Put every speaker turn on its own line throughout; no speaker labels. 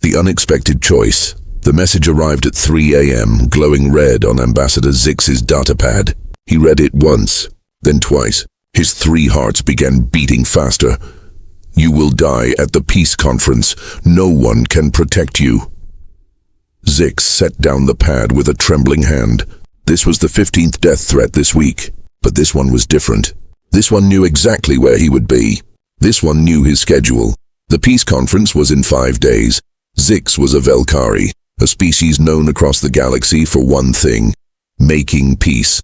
The unexpected choice. The message arrived at 3 a.m., glowing red on Ambassador Zix's datapad. He read it once, then twice. His 3 hearts began beating faster. You will die at the peace conference. No one can protect you. Zix set down the pad with a trembling hand. This was the 15th death threat this week, but this one was different. This one knew exactly where he would be. This one knew his schedule. The peace conference was in 5 days. Zix was a Velkari, a species known across the galaxy for one thing: making peace.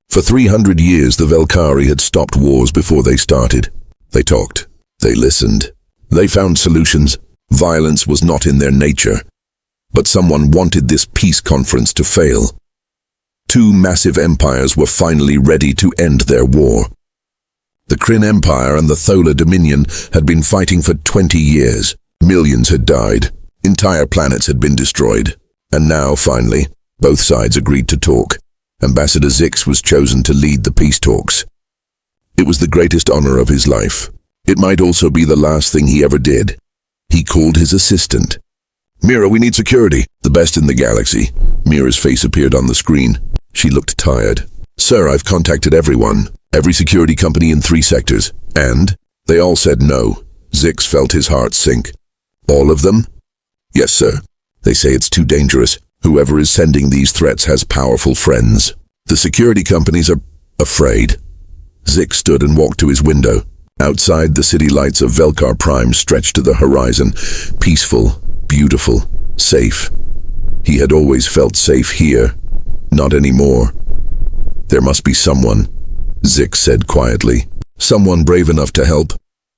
For 300 years, the Velkari had stopped wars before they started. They talked. They listened. They found solutions. Violence was not in their nature. But someone wanted this peace conference to fail. 2 massive empires were finally ready to end their war. The Kryn Empire and the Thola Dominion had been fighting for 20 years. Millions had died. Entire planets had been destroyed. And now, finally, both sides agreed to talk. Ambassador Zix was chosen to lead the peace talks. It was the greatest honor of his life. It might also be the last thing he ever did. He called his assistant. Mira, we need security. The best in the galaxy. Mira's face appeared on the screen. She looked tired. Sir, I've contacted everyone. Every security company in 3 sectors. And they all said no. Zix felt his heart sink. All of them? Yes, sir. They say it's too dangerous. Whoever is sending these threats has powerful friends. The security companies are afraid. Zix stood and walked to his window. Outside, the city lights of Velkar Prime stretched to the horizon. Peaceful, beautiful, safe. He had always felt safe here. Not anymore. There must be someone, Zix said quietly. Someone brave enough to help.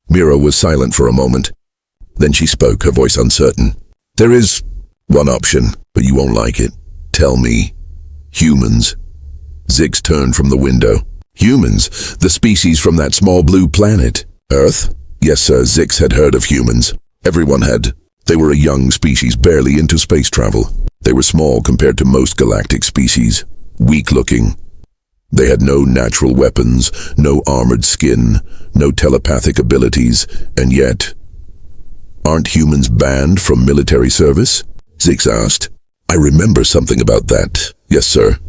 Mira was silent for a moment. Then she spoke, her voice uncertain. There is one option, but you won't like it. Tell me. Humans. Zix turned from the window. Humans? The species from that small blue planet. Earth? Yes, sir, Zix had heard of humans. Everyone had. They were a young species, barely into space travel. They were small compared to most galactic species. Weak-looking. They had no natural weapons, no armored skin, no telepathic abilities, and yet... Aren't humans banned from military service? Zix asked. I remember something about that. Yes, sir.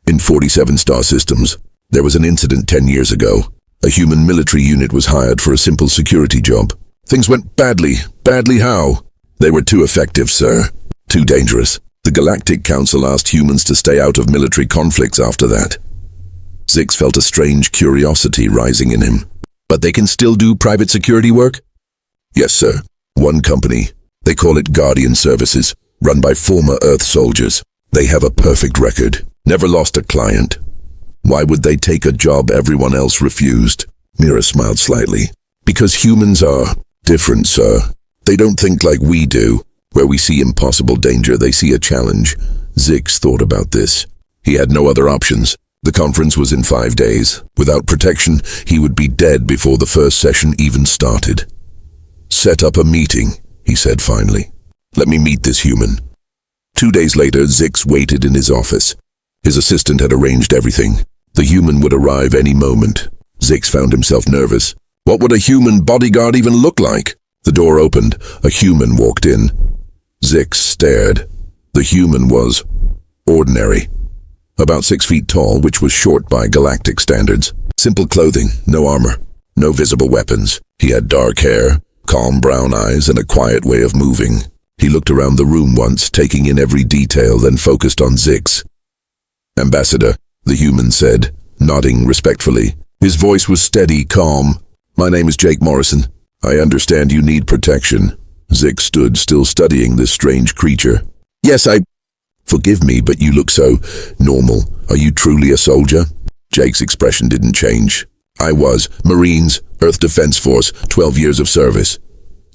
In 47 star systems, there was an incident 10 years ago. A human military unit was hired for a simple security job. Things went badly. Badly how? They were too effective, sir. Too dangerous. The Galactic Council asked humans to stay out of military conflicts after that. Zix felt a strange curiosity rising in him. But they can still do private security work? Yes, sir. One company. They call it Guardian Services, run by former Earth soldiers. They have a perfect record. Never lost a client. Why would they take a job everyone else refused? Mira smiled slightly. Because humans are different, sir. They don't think like we do. Where we see impossible danger, they see a challenge. Zix thought about this. He had no other options. The conference was in 5 days. Without protection, he would be dead before the first session even started. Set up a meeting, he said finally. Let me meet this human. 2 days later, Zix waited in his office. His assistant had arranged everything. The human would arrive any moment. Zix found himself nervous. What would a human bodyguard even look like? The door opened. A human walked in. Zix stared. The human was ordinary. About 6 feet tall, which was short by galactic standards. Simple clothing, no armor, no visible weapons. He had dark hair, calm brown eyes, and a quiet way of moving. He looked around the room once, taking in every detail, then focused on Zix. Ambassador, the human said, nodding respectfully. His voice was steady, calm. My name is Jake Morrison. I understand you need protection. Zix stood, still studying this strange creature. Yes, Forgive me, but you look so normal. Are you truly a soldier? Jake's expression didn't change. I was. Marines, Earth Defense Force, 12 years of service.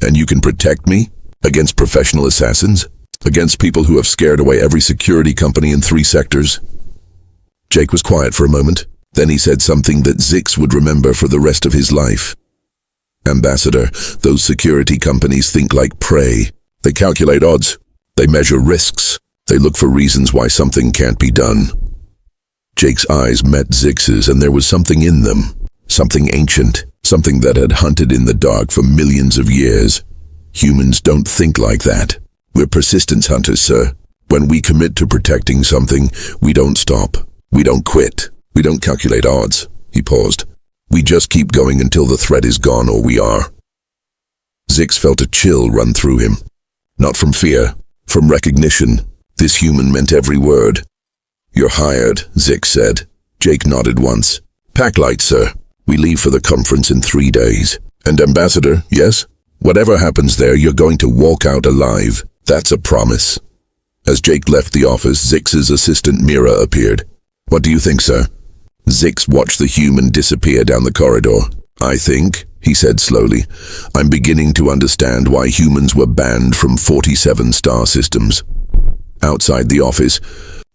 And you can protect me? Against professional assassins? Against people who have scared away every security company in 3 sectors? Jake was quiet for a moment. Then he said something that Zix would remember for the rest of his life. Ambassador, those security companies think like prey. They calculate odds. They measure risks. They look for reasons why something can't be done. Jake's eyes met Zix's, and there was something in them. Something ancient. Something that had hunted in the dark for millions of years. Humans don't think like that. We're persistence hunters, sir. When we commit to protecting something, we don't stop. We don't quit. We don't calculate odds." He paused. "We just keep going until the threat is gone, or we are." Zix felt a chill run through him. Not from fear, from recognition. This human meant every word. "You're hired," Zix said. Jake nodded once. "Pack light, sir. We leave for the conference in 3 days. And Ambassador, yes? Whatever happens there, you're going to walk out alive. That's a promise." As Jake left the office, Zix's assistant Mira appeared. "What do you think, sir?" Zix watched the human disappear down the corridor. "I think," he said slowly, "I'm beginning to understand why humans were banned from 47 star systems." Outside the office,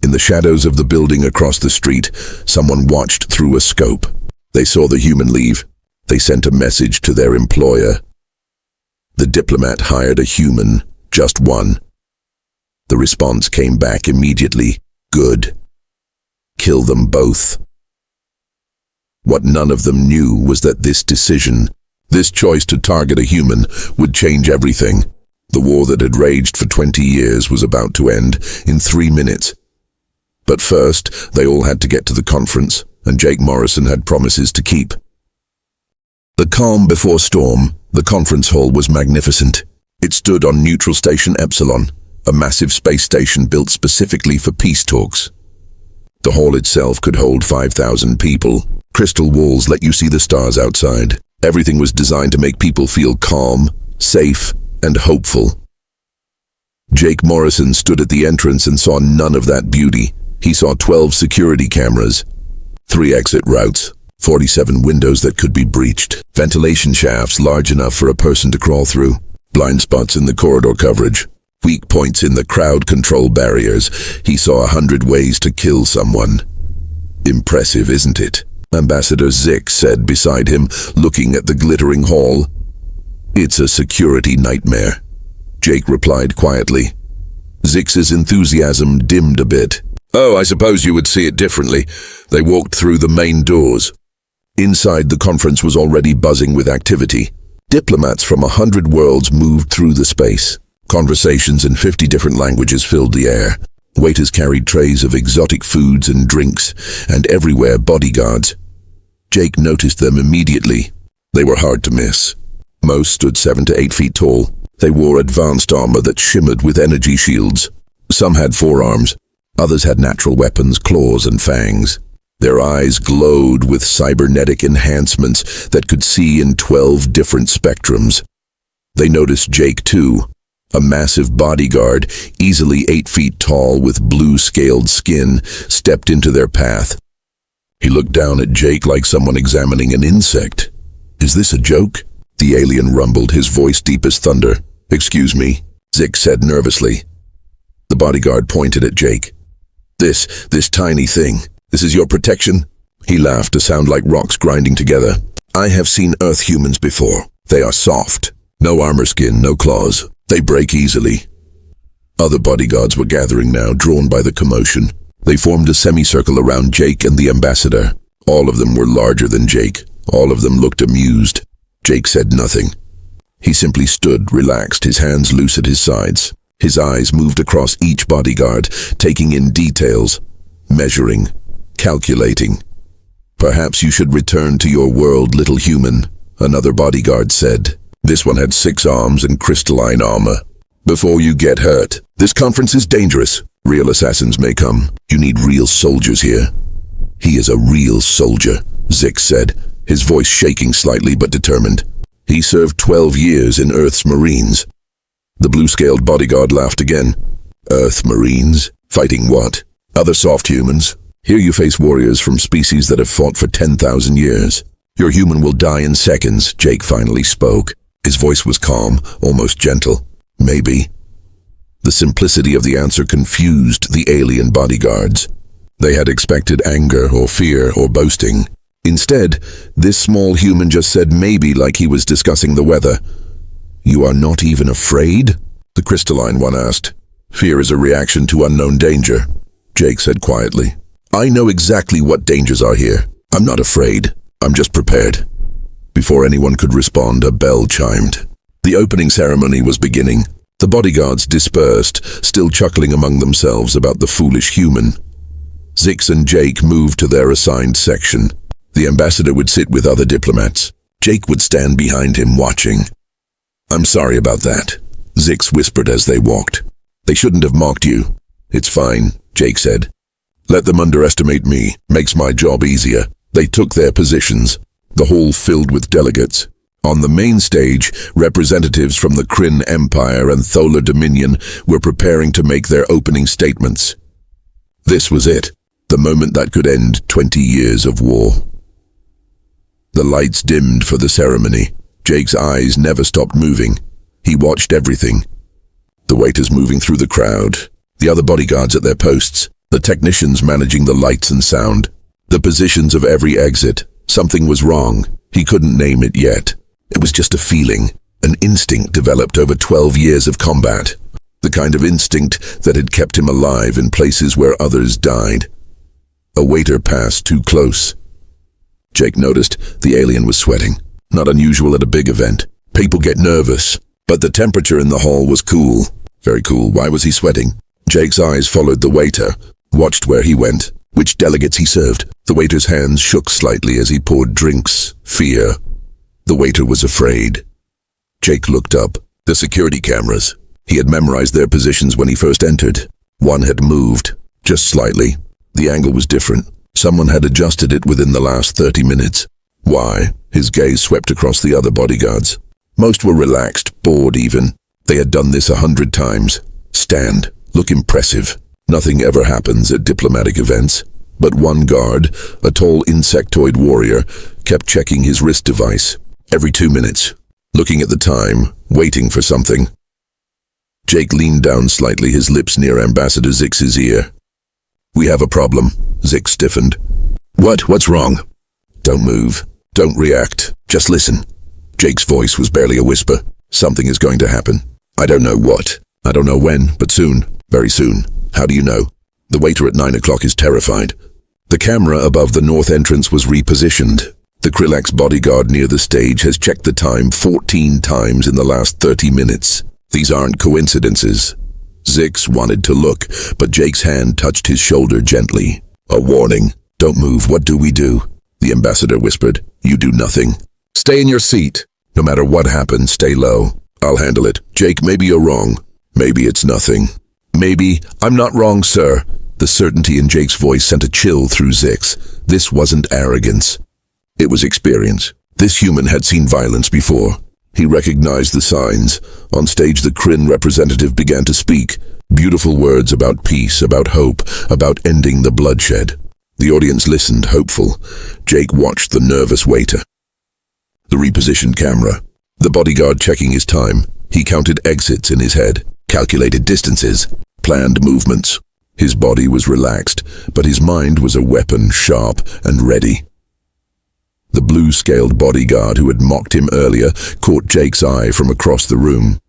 in the shadows of the building across the street, someone watched through a scope. They saw the human leave. They sent a message to their employer. The diplomat hired a human, just one. The response came back immediately. "Good. Kill them both." What none of them knew was that this decision, this choice to target a human, would change everything. The war that had raged for 20 years was about to end in 3 minutes. But first, they all had to get to the conference, and Jake Morrison had promises to keep. The calm before storm, the conference hall was magnificent. It stood on Neutral Station Epsilon, a massive space station built specifically for peace talks. The hall itself could hold 5,000 people. Crystal walls let you see the stars outside. Everything was designed to make people feel calm, safe, and hopeful. Jake Morrison stood at the entrance and saw none of that beauty. He saw 12 security cameras, 3 exit routes, 47 windows that could be breached, ventilation shafts large enough for a person to crawl through, blind spots in the corridor coverage, weak points in the crowd control barriers. He saw 100 ways to kill someone. "Impressive, isn't it?" Ambassador Zix said beside him, looking at the glittering hall. "It's a security nightmare," Jake replied quietly. Zix's enthusiasm dimmed a bit. "Oh, I suppose you would see it differently." They walked through the main doors. Inside, the conference was already buzzing with activity. Diplomats from 100 worlds moved through the space. Conversations in 50 different languages filled the air. Waiters carried trays of exotic foods and drinks, and everywhere bodyguards. Jake noticed them immediately. They were hard to miss. Most stood 7 to 8 feet tall. They wore advanced armor that shimmered with energy shields. Some had forearms. Others had natural weapons, claws and fangs. Their eyes glowed with cybernetic enhancements that could see in 12 different spectrums. They noticed Jake too. A massive bodyguard, easily 8 feet tall with blue-scaled skin, stepped into their path. He looked down at Jake like someone examining an insect. "Is this a joke?" The alien rumbled, his voice deep as thunder. "Excuse me," Zix said nervously. The bodyguard pointed at Jake. This tiny thing, this is your protection?" He laughed to sound like rocks grinding together. "I have seen Earth humans before. They are soft. No armor skin, no claws. They break easily." Other bodyguards were gathering now, drawn by the commotion. They formed a semicircle around Jake and the ambassador. All of them were larger than Jake. All of them looked amused. Jake said nothing. He simply stood, relaxed, his hands loose at his sides. His eyes moved across each bodyguard, taking in details, measuring, calculating. "Perhaps you should return to your world, little human," another bodyguard said. This one had 6 arms and crystalline armor. "Before you get hurt. This conference is dangerous. Real assassins may come. You need real soldiers here." "He is a real soldier," Zix said, his voice shaking slightly but determined. "He served 12 years in Earth's Marines." The blue-scaled bodyguard laughed again. "Earth Marines? Fighting what? Other soft humans? Here you face warriors from species that have fought for 10,000 years. Your human will die in seconds," Jake finally spoke. His voice was calm, almost gentle. "Maybe." The simplicity of the answer confused the alien bodyguards. They had expected anger or fear or boasting. Instead, this small human just said maybe like he was discussing the weather. "You are not even afraid?" the crystalline one asked. "Fear is a reaction to unknown danger," Jake said quietly. "I know exactly what dangers are here. I'm not afraid. I'm just prepared." Before anyone could respond, a bell chimed. The opening ceremony was beginning. The bodyguards dispersed, still chuckling among themselves about the foolish human. Zix and Jake moved to their assigned section. The ambassador would sit with other diplomats. Jake would stand behind him watching. "I'm sorry about that," Zix whispered as they walked. "They shouldn't have mocked you." "It's fine," Jake said. "Let them underestimate me. Makes my job easier." They took their positions. The hall filled with delegates. On the main stage, representatives from the Kryn Empire and Tholar Dominion were preparing to make their opening statements. This was it, the moment that could end 20 years of war. The lights dimmed for the ceremony. Jake's eyes never stopped moving. He watched everything. The waiters moving through the crowd, the other bodyguards at their posts, the technicians managing the lights and sound, the positions of every exit. Something was wrong. He couldn't name it yet. It was just a feeling, an instinct developed over 12 years of combat. The kind of instinct that had kept him alive in places where others died. A waiter passed too close. Jake noticed the alien was sweating. Not unusual at a big event. People get nervous, but the temperature in the hall was cool. Very cool. Why was he sweating? Jake's eyes followed the waiter, watched where he went, which delegates he served. The waiter's hands shook slightly as he poured drinks. Fear. The waiter was afraid. Jake looked up. The security cameras. He had memorized their positions when he first entered. One had moved, just slightly. The angle was different. Someone had adjusted it within the last 30 minutes. Why? His gaze swept across the other bodyguards. Most were relaxed, bored even. They had done this 100 times. Stand. Look impressive. Nothing ever happens at diplomatic events. But one guard, a tall insectoid warrior, kept checking his wrist device. Every 2 minutes. Looking at the time, waiting for something. Jake leaned down slightly, his lips near Ambassador Zix's ear. "We have a problem." Zix stiffened. What's wrong?" "Don't move. Don't react. Just listen." Jake's voice was barely a whisper. "Something is going to happen. I don't know what. I don't know when, but soon. Very soon. How do you know?" The waiter at 9 o'clock is terrified. The camera above the north entrance was repositioned. The Krillax bodyguard near the stage has checked the time 14 times in the last 30 minutes. These aren't coincidences. Zix wanted to look, but Jake's hand touched his shoulder gently. "A warning. Don't move. What do we do?" The ambassador whispered. "You do nothing. Stay in your seat. No matter what happens, stay low. I'll handle it." "Jake, maybe you're wrong. Maybe it's nothing." "Maybe I'm not wrong, sir." The certainty in Jake's voice sent a chill through Zix. This wasn't arrogance. It was experience. This human had seen violence before. He recognized the signs. On stage, the Kryn representative began to speak. Beautiful words about peace, about hope, about ending the bloodshed. The audience listened, hopeful. Jake watched the nervous waiter. The repositioned camera. The bodyguard checking his time. He counted exits in his head, calculated distances, planned movements. His body was relaxed, but his mind was a weapon, sharp and ready. The blue-scaled bodyguard who had mocked him earlier caught Jake's eye from across the room.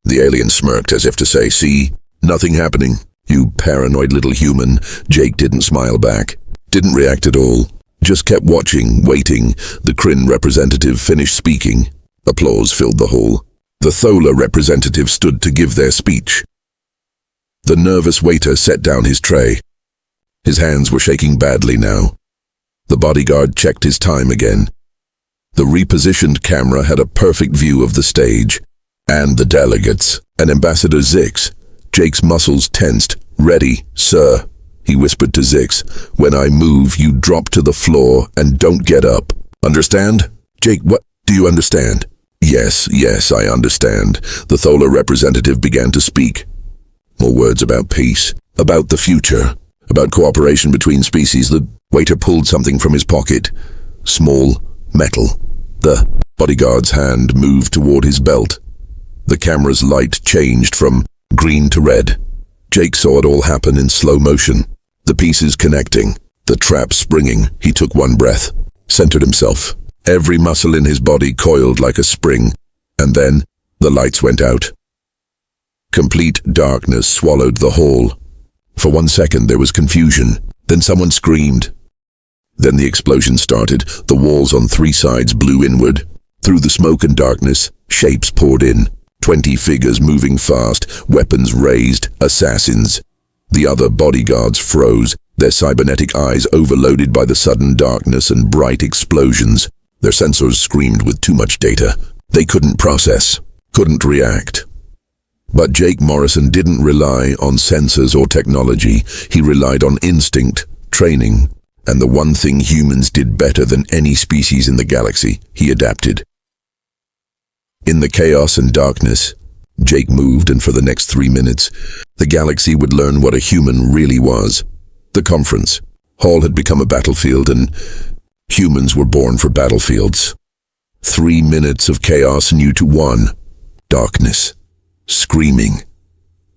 The alien smirked as if to say, "See? Nothing happening. You paranoid little human." Jake didn't smile back. Didn't react at all. Just kept watching, waiting. The Kryn representative finished speaking. Applause filled the hall. The Tholar representative stood to give their speech. The nervous waiter set down his tray. His hands were shaking badly now. The bodyguard checked his time again. The repositioned camera had a perfect view of the stage and the delegates and Ambassador Zix. Jake's muscles tensed. "Ready, sir," he whispered to Zix. "When I move, you drop to the floor and don't get up. Understand?" "Jake, what? Do you understand?" Yes, I understand." The Tholar representative began to speak. More words about peace, about the future, about cooperation between species. The waiter pulled something from his pocket. Small, metal. The bodyguard's hand moved toward his belt. The camera's light changed from green to red. Jake saw it all happen in slow motion. The pieces connecting, the trap springing. He took one breath, centered himself. Every muscle in his body coiled like a spring. And then the lights went out. Complete darkness swallowed the hall. For 1 second there was confusion. Then someone screamed. Then the explosion started. The walls on 3 sides blew inward. Through the smoke and darkness, shapes poured in. 20 figures moving fast, weapons raised, assassins. The other bodyguards froze, their cybernetic eyes overloaded by the sudden darkness and bright explosions. Their sensors screamed with too much data. They couldn't process, couldn't react. But Jake Morrison didn't rely on sensors or technology. He relied on instinct, training, and the one thing humans did better than any species in the galaxy: he adapted. In the chaos and darkness, Jake moved, and for the next 3 minutes, the galaxy would learn what a human really was. The conference hall had become a battlefield, and humans were born for battlefields. 3 minutes of chaos new to one: darkness, screaming,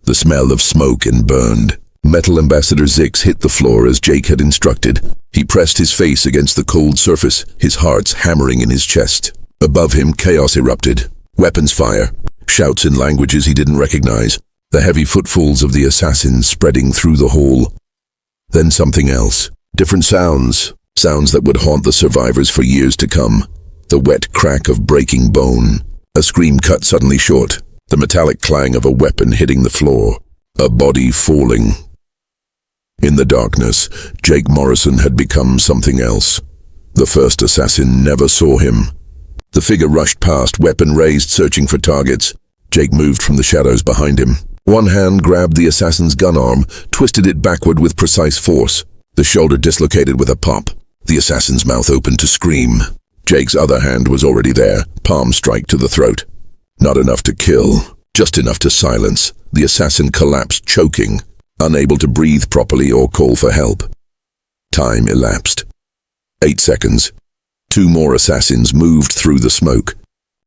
the smell of smoke and burned. Metal Ambassador Zix hit the floor as Jake had instructed. He pressed his face against the cold surface, his heart hammering in his chest. Above him, chaos erupted. Weapons fire, shouts in languages he didn't recognize, the heavy footfalls of the assassins spreading through the hall. Then something else. Different sounds, sounds that would haunt the survivors for years to come. The wet crack of breaking bone. A scream cut suddenly short. The metallic clang of a weapon hitting the floor. A body falling. In the darkness, Jake Morrison had become something else. The first assassin never saw him. The figure rushed past, weapon raised, searching for targets. Jake moved from the shadows behind him. One hand grabbed the assassin's gun arm, twisted it backward with precise force. The shoulder dislocated with a pop. The assassin's mouth opened to scream. Jake's other hand was already there, palm strike to the throat. Not enough to kill, just enough to silence. The assassin collapsed, choking, unable to breathe properly or call for help. Time elapsed. 8 seconds. 2 more assassins moved through the smoke,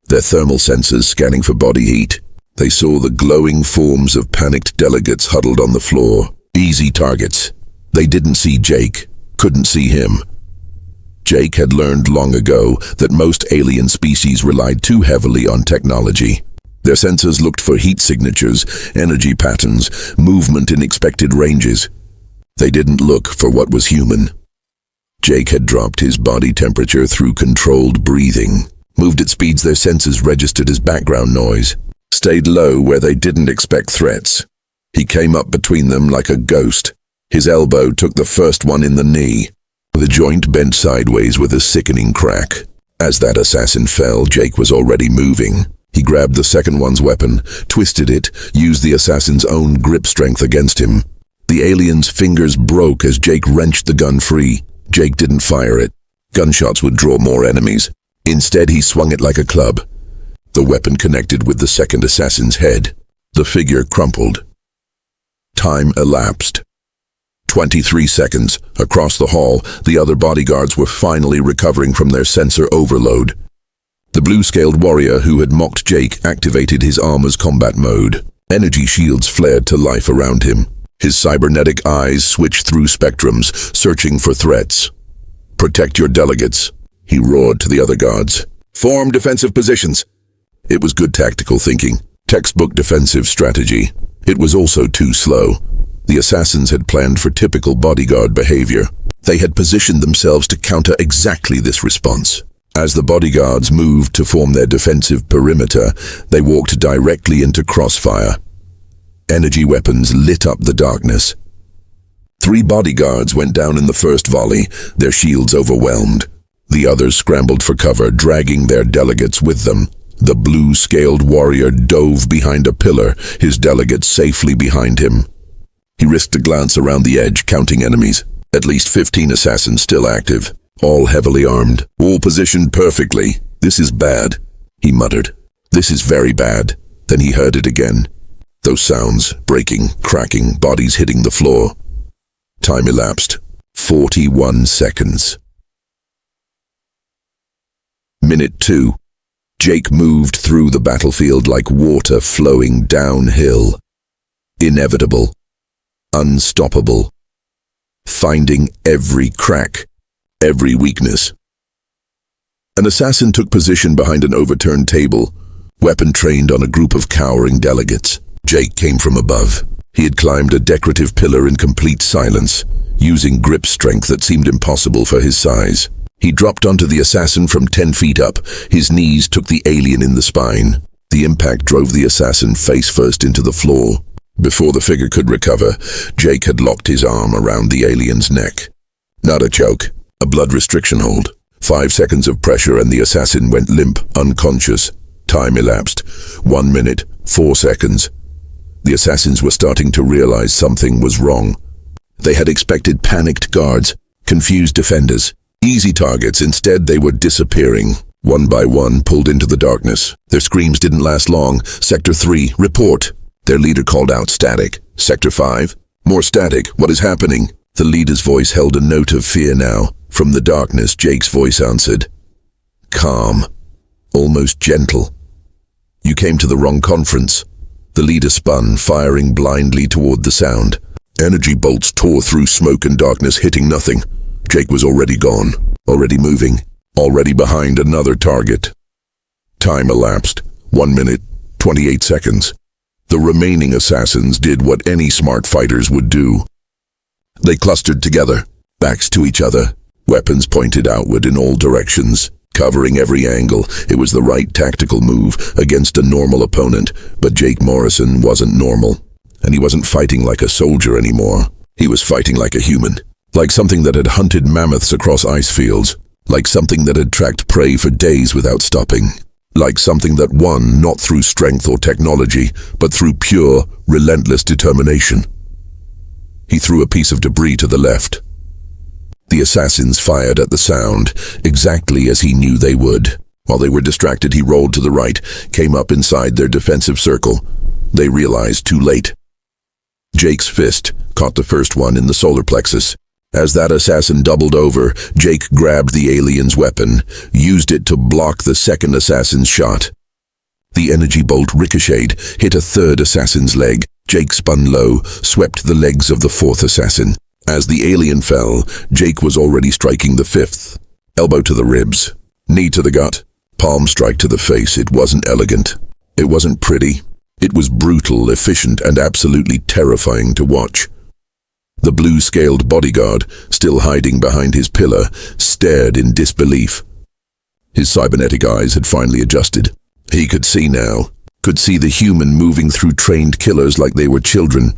their thermal sensors scanning for body heat. They saw the glowing forms of panicked delegates huddled on the floor. Easy targets. They didn't see Jake, couldn't see him. Jake had learned long ago that most alien species relied too heavily on technology. Their sensors looked for heat signatures, energy patterns, movement in expected ranges. They didn't look for what was human. Jake had dropped his body temperature through controlled breathing, moved at speeds their sensors registered as background noise, stayed low where they didn't expect threats. He came up between them like a ghost. His elbow took the first one in the knee. The joint bent sideways with a sickening crack. As that assassin fell, Jake was already moving. He grabbed the second one's weapon, twisted it, used the assassin's own grip strength against him. The alien's fingers broke as Jake wrenched the gun free. Jake didn't fire it. Gunshots would draw more enemies. Instead, he swung it like a club. The weapon connected with the second assassin's head. The figure crumpled. Time elapsed. 23 seconds. Across the hall, the other bodyguards were finally recovering from their sensor overload. The blue-scaled warrior who had mocked Jake activated his armor's combat mode. Energy shields flared to life around him. His cybernetic eyes switched through spectrums, searching for threats. "Protect your delegates," he roared to the other guards. "Form defensive positions." It was good tactical thinking, textbook defensive strategy. It was also too slow. The assassins had planned for typical bodyguard behavior. They had positioned themselves to counter exactly this response. As the bodyguards moved to form their defensive perimeter, they walked directly into crossfire. Energy weapons lit up the darkness. 3 bodyguards went down in the first volley, their shields overwhelmed. The others scrambled for cover, dragging their delegates with them. The blue-scaled warrior dove behind a pillar, his delegates safely behind him. He risked a glance around the edge, counting enemies. At least 15 assassins still active, all heavily armed, all positioned perfectly. "This is bad," he muttered. "This is very bad." Then he heard it again. Those sounds, breaking, cracking, bodies hitting the floor. Time elapsed. 41 seconds. Minute 2. Jake moved through the battlefield like water flowing downhill. Inevitable. Unstoppable. Finding every crack, every weakness. An assassin took position behind an overturned table, weapon trained on a group of cowering delegates. Jake came from above. He had climbed a decorative pillar in complete silence, using grip strength that seemed impossible for his size. He dropped onto the assassin from 10 feet up. His knees took the alien in the spine. The impact drove the assassin face first into the floor. Before the figure could recover, Jake had locked his arm around the alien's neck. Not a choke, a blood restriction hold. 5 seconds of pressure and the assassin went limp, unconscious. Time elapsed. 1 minute, 4 seconds. The assassins were starting to realize something was wrong. They had expected panicked guards, confused defenders, easy targets. Instead, they were disappearing. One by one, pulled into the darkness. Their screams didn't last long. Sector 3, report. Their leader called out, static. Sector 5, more static. What is happening? The leader's voice held a note of fear now. From the darkness, Jake's voice answered. Calm. Almost gentle. You came to the wrong conference. The leader spun, firing blindly toward the sound. Energy bolts tore through smoke and darkness, hitting nothing. Jake was already gone, already moving, already behind another target. Time elapsed. 1 minute, 28 seconds. The remaining assassins did what any smart fighters would do. They clustered together, backs to each other, weapons pointed outward in all directions, covering every angle. It was the right tactical move against a normal opponent, but Jake Morrison wasn't normal. And he wasn't fighting like a soldier anymore. He was fighting like a human, like something that had hunted mammoths across ice fields, like something that had tracked prey for days without stopping, like something that won not through strength or technology, but through pure, relentless determination. He threw a piece of debris to the left. The assassins fired at the sound, exactly as he knew they would. While they were distracted, he rolled to the right, came up inside their defensive circle. They realized too late. Jake's fist caught the first one in the solar plexus. As that assassin doubled over, Jake grabbed the alien's weapon, used it to block the second assassin's shot. The energy bolt ricocheted, hit a third assassin's leg. Jake spun low, swept the legs of the fourth assassin. As the alien fell, Jake was already striking the fifth. Elbow to the ribs, knee to the gut, palm strike to the face. It wasn't elegant. It wasn't pretty. It was brutal, efficient, and absolutely terrifying to watch. The blue-scaled bodyguard, still hiding behind his pillar, stared in disbelief. His cybernetic eyes had finally adjusted. He could see now, could see the human moving through trained killers like they were children.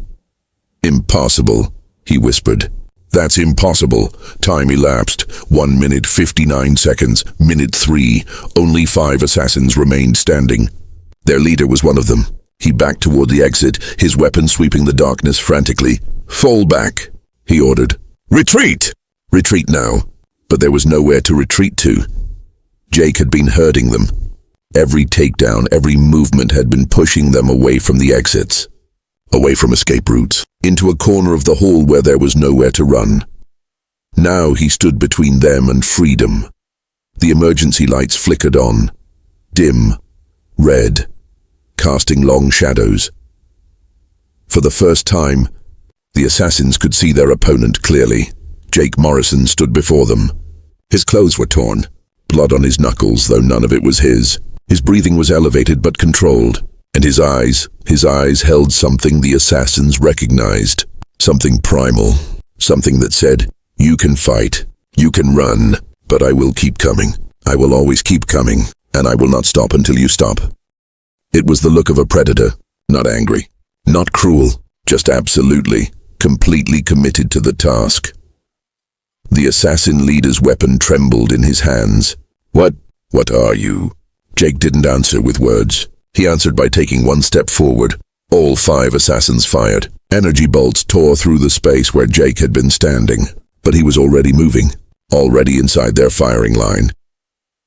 Impossible, he whispered. That's impossible. Time elapsed. 1 minute, 59 seconds. Minute 3. Only 5 assassins remained standing. Their leader was one of them. He backed toward the exit, his weapon sweeping the darkness frantically. Fall back, he ordered. Retreat! Retreat now. But there was nowhere to retreat to. Jake had been herding them. Every takedown, every movement had been pushing them away from the exits, away from escape routes, into a corner of the hall where there was nowhere to run. Now he stood between them and freedom. The emergency lights flickered on, dim, red, casting long shadows. For the first time, the assassins could see their opponent clearly. Jake Morrison stood before them. His clothes were torn, blood on his knuckles, though none of it was his. His breathing was elevated but controlled, and his eyes held something the assassins recognized. Something primal, something that said, you can fight, you can run, but I will keep coming. I will always keep coming, and I will not stop until you stop. It was the look of a predator, not angry, not cruel, just absolutely, completely committed to the task. The assassin leader's weapon trembled in his hands. What are you? Jake didn't answer with words. He answered by taking one step forward. All 5 assassins fired. Energy bolts tore through the space where Jake had been standing. But he was already moving, already inside their firing line.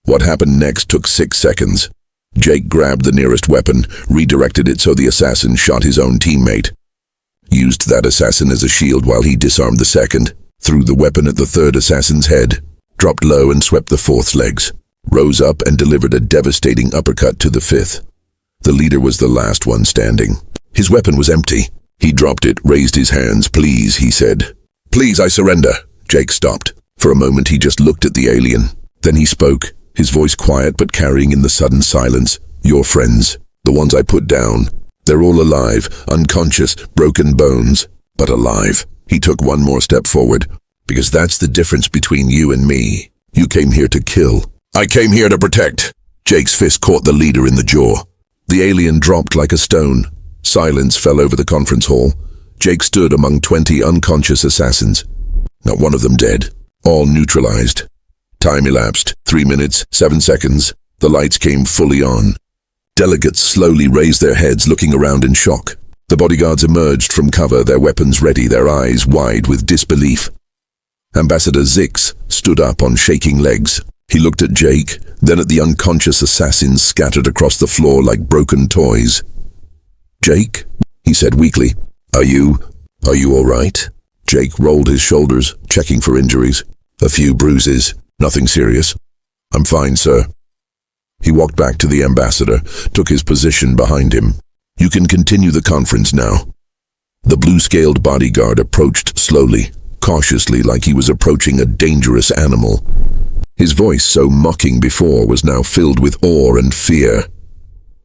What happened next took 6 seconds. Jake grabbed the nearest weapon, redirected it so the assassin shot his own teammate. Used that assassin as a shield while he disarmed the second, threw the weapon at the third assassin's head, dropped low and swept the fourth's legs, rose up and delivered a devastating uppercut to the fifth. The leader was the last one standing. His weapon was empty. He dropped it, raised his hands. Please, he said. Please, I surrender. Jake stopped. For a moment he just looked at the alien. Then he spoke, his voice quiet but carrying in the sudden silence. Your friends, the ones I put down, they're all alive, unconscious, broken bones, but alive. He took one more step forward. Because that's the difference between you and me. You came here to kill. I came here to protect. Jake's fist caught the leader in the jaw. The alien dropped like a stone. Silence fell over the conference hall. Jake stood among 20 unconscious assassins. Not one of them dead. All neutralized. Time elapsed. 3 minutes, 7 seconds. The lights came fully on. Delegates slowly raised their heads, looking around in shock. The bodyguards emerged from cover, their weapons ready, their eyes wide with disbelief. Ambassador Zix stood up on shaking legs. He looked at Jake, then at the unconscious assassins scattered across the floor like broken toys. "Jake," he said weakly, Are you all right?" Jake rolled his shoulders, checking for injuries. "A few bruises. Nothing serious." "I'm fine, sir." He walked back to the ambassador, took his position behind him. "You can continue the conference now." The blue-scaled bodyguard approached slowly, cautiously, like he was approaching a dangerous animal. His voice, so mocking before, was now filled with awe and fear.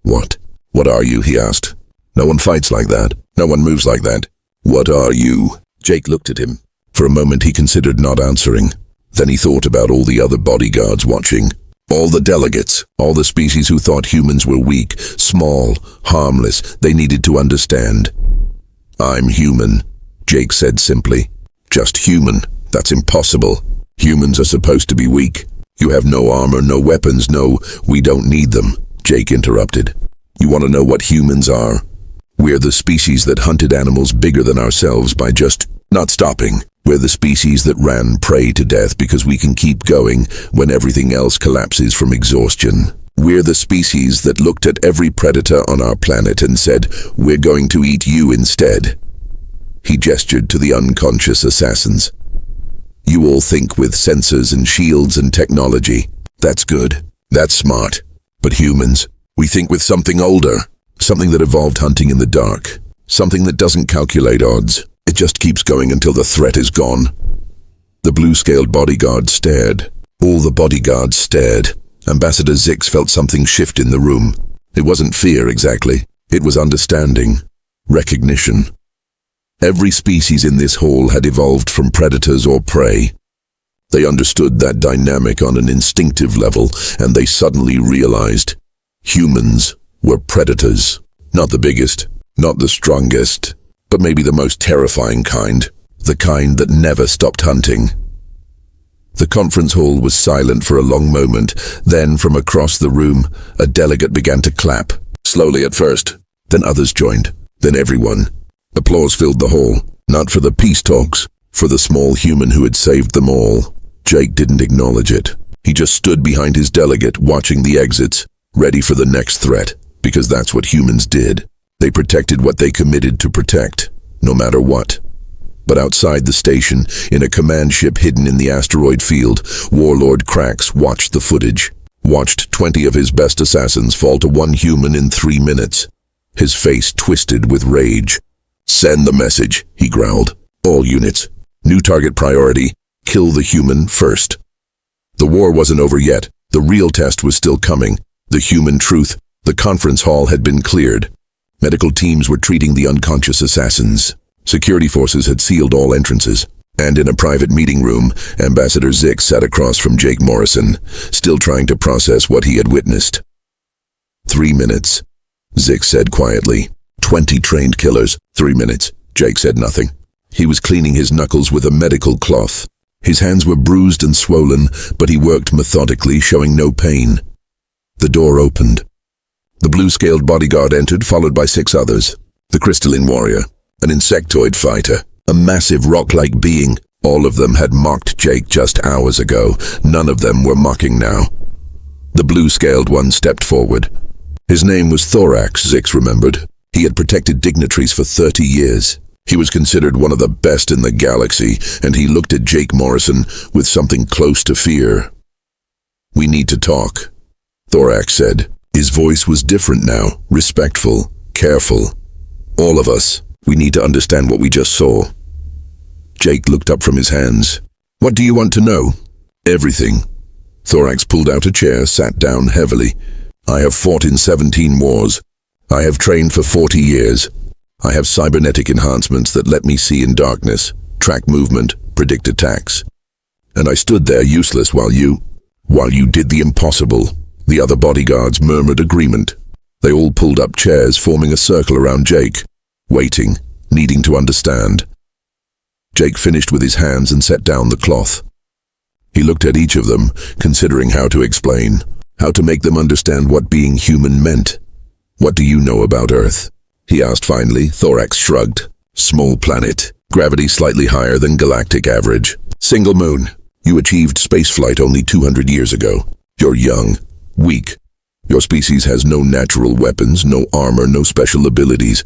What are you?" he asked. "No one fights like that. No one moves like that. What are you?" Jake looked at him. For a moment he considered not answering. Then he thought about all the other bodyguards watching. All the delegates, all the species who thought humans were weak, small, harmless. They needed to understand. "I'm human," Jake said simply. "Just human. That's impossible. Humans are supposed to be weak. You have no armor, no weapons, no, we don't need them." Jake interrupted. "You want to know what humans are? We're the species that hunted animals bigger than ourselves by just not stopping. We're the species that ran prey to death because we can keep going when everything else collapses from exhaustion. We're the species that looked at every predator on our planet and said, 'We're going to eat you instead.'" He gestured to the unconscious assassins. "You all think with sensors and shields and technology. That's good. That's smart. But humans, we think with something older, something that evolved hunting in the dark, something that doesn't calculate odds. It just keeps going until the threat is gone." The blue-scaled bodyguard stared. All the bodyguards stared. Ambassador Zix felt something shift in the room. It wasn't fear exactly. It was understanding. Recognition. Every species in this hall had evolved from predators or prey. They understood that dynamic on an instinctive level, and they suddenly realized humans were predators. Not the biggest, not the strongest, but maybe the most terrifying kind. The kind that never stopped hunting. The conference hall was silent for a long moment. Then, from across the room, a delegate began to clap. Slowly at first, then others joined, then everyone. Applause filled the hall, not for the peace talks, for the small human who had saved them all. Jake didn't acknowledge it. He just stood behind his delegate, watching the exits, ready for the next threat, because that's what humans did. They protected what they committed to protect, no matter what. But outside the station, in a command ship hidden in the asteroid field, Warlord Krax watched the footage, watched 20 of his best assassins fall to one human in 3 minutes. His face twisted with rage. "Send the message," he growled. "All units. New target priority. Kill the human first." The war wasn't over yet. The real test was still coming. The human truth. The conference hall had been cleared. Medical teams were treating the unconscious assassins. Security forces had sealed all entrances. And in a private meeting room, Ambassador Zix sat across from Jake Morrison, still trying to process what he had witnessed. 3 minutes, Zix said quietly. 20 trained killers. 3 minutes. Jake said nothing. He was cleaning his knuckles with a medical cloth. His hands were bruised and swollen, but he worked methodically, showing no pain. The door opened. The blue-scaled bodyguard entered, followed by 6 others. The crystalline warrior, an insectoid fighter, a massive rock-like being. All of them had mocked Jake just hours ago. None of them were mocking now. The blue-scaled one stepped forward. His name was Thorax, Zix remembered. He had protected dignitaries for 30 years. He was considered one of the best in the galaxy, and he looked at Jake Morrison with something close to fear. "We need to talk," Thorax said. His voice was different now, respectful, careful. "All of us, we need to understand what we just saw." Jake looked up from his hands. "What do you want to know?" "Everything." Thorax pulled out a chair, sat down heavily. "I have fought in 17 wars. I have trained for 40 years. I have cybernetic enhancements that let me see in darkness, track movement, predict attacks. And I stood there useless while you did the impossible." The other bodyguards murmured agreement. They all pulled up chairs, forming a circle around Jake, waiting, needing to understand. Jake finished with his hands and set down the cloth. He looked at each of them, considering how to explain, how to make them understand what being human meant. "What do you know about Earth?" he asked finally. Thorax shrugged. "Small planet. Gravity slightly higher than galactic average. Single moon. You achieved spaceflight only 200 years ago. You're young, weak. Your species has no natural weapons, no armor, no special abilities."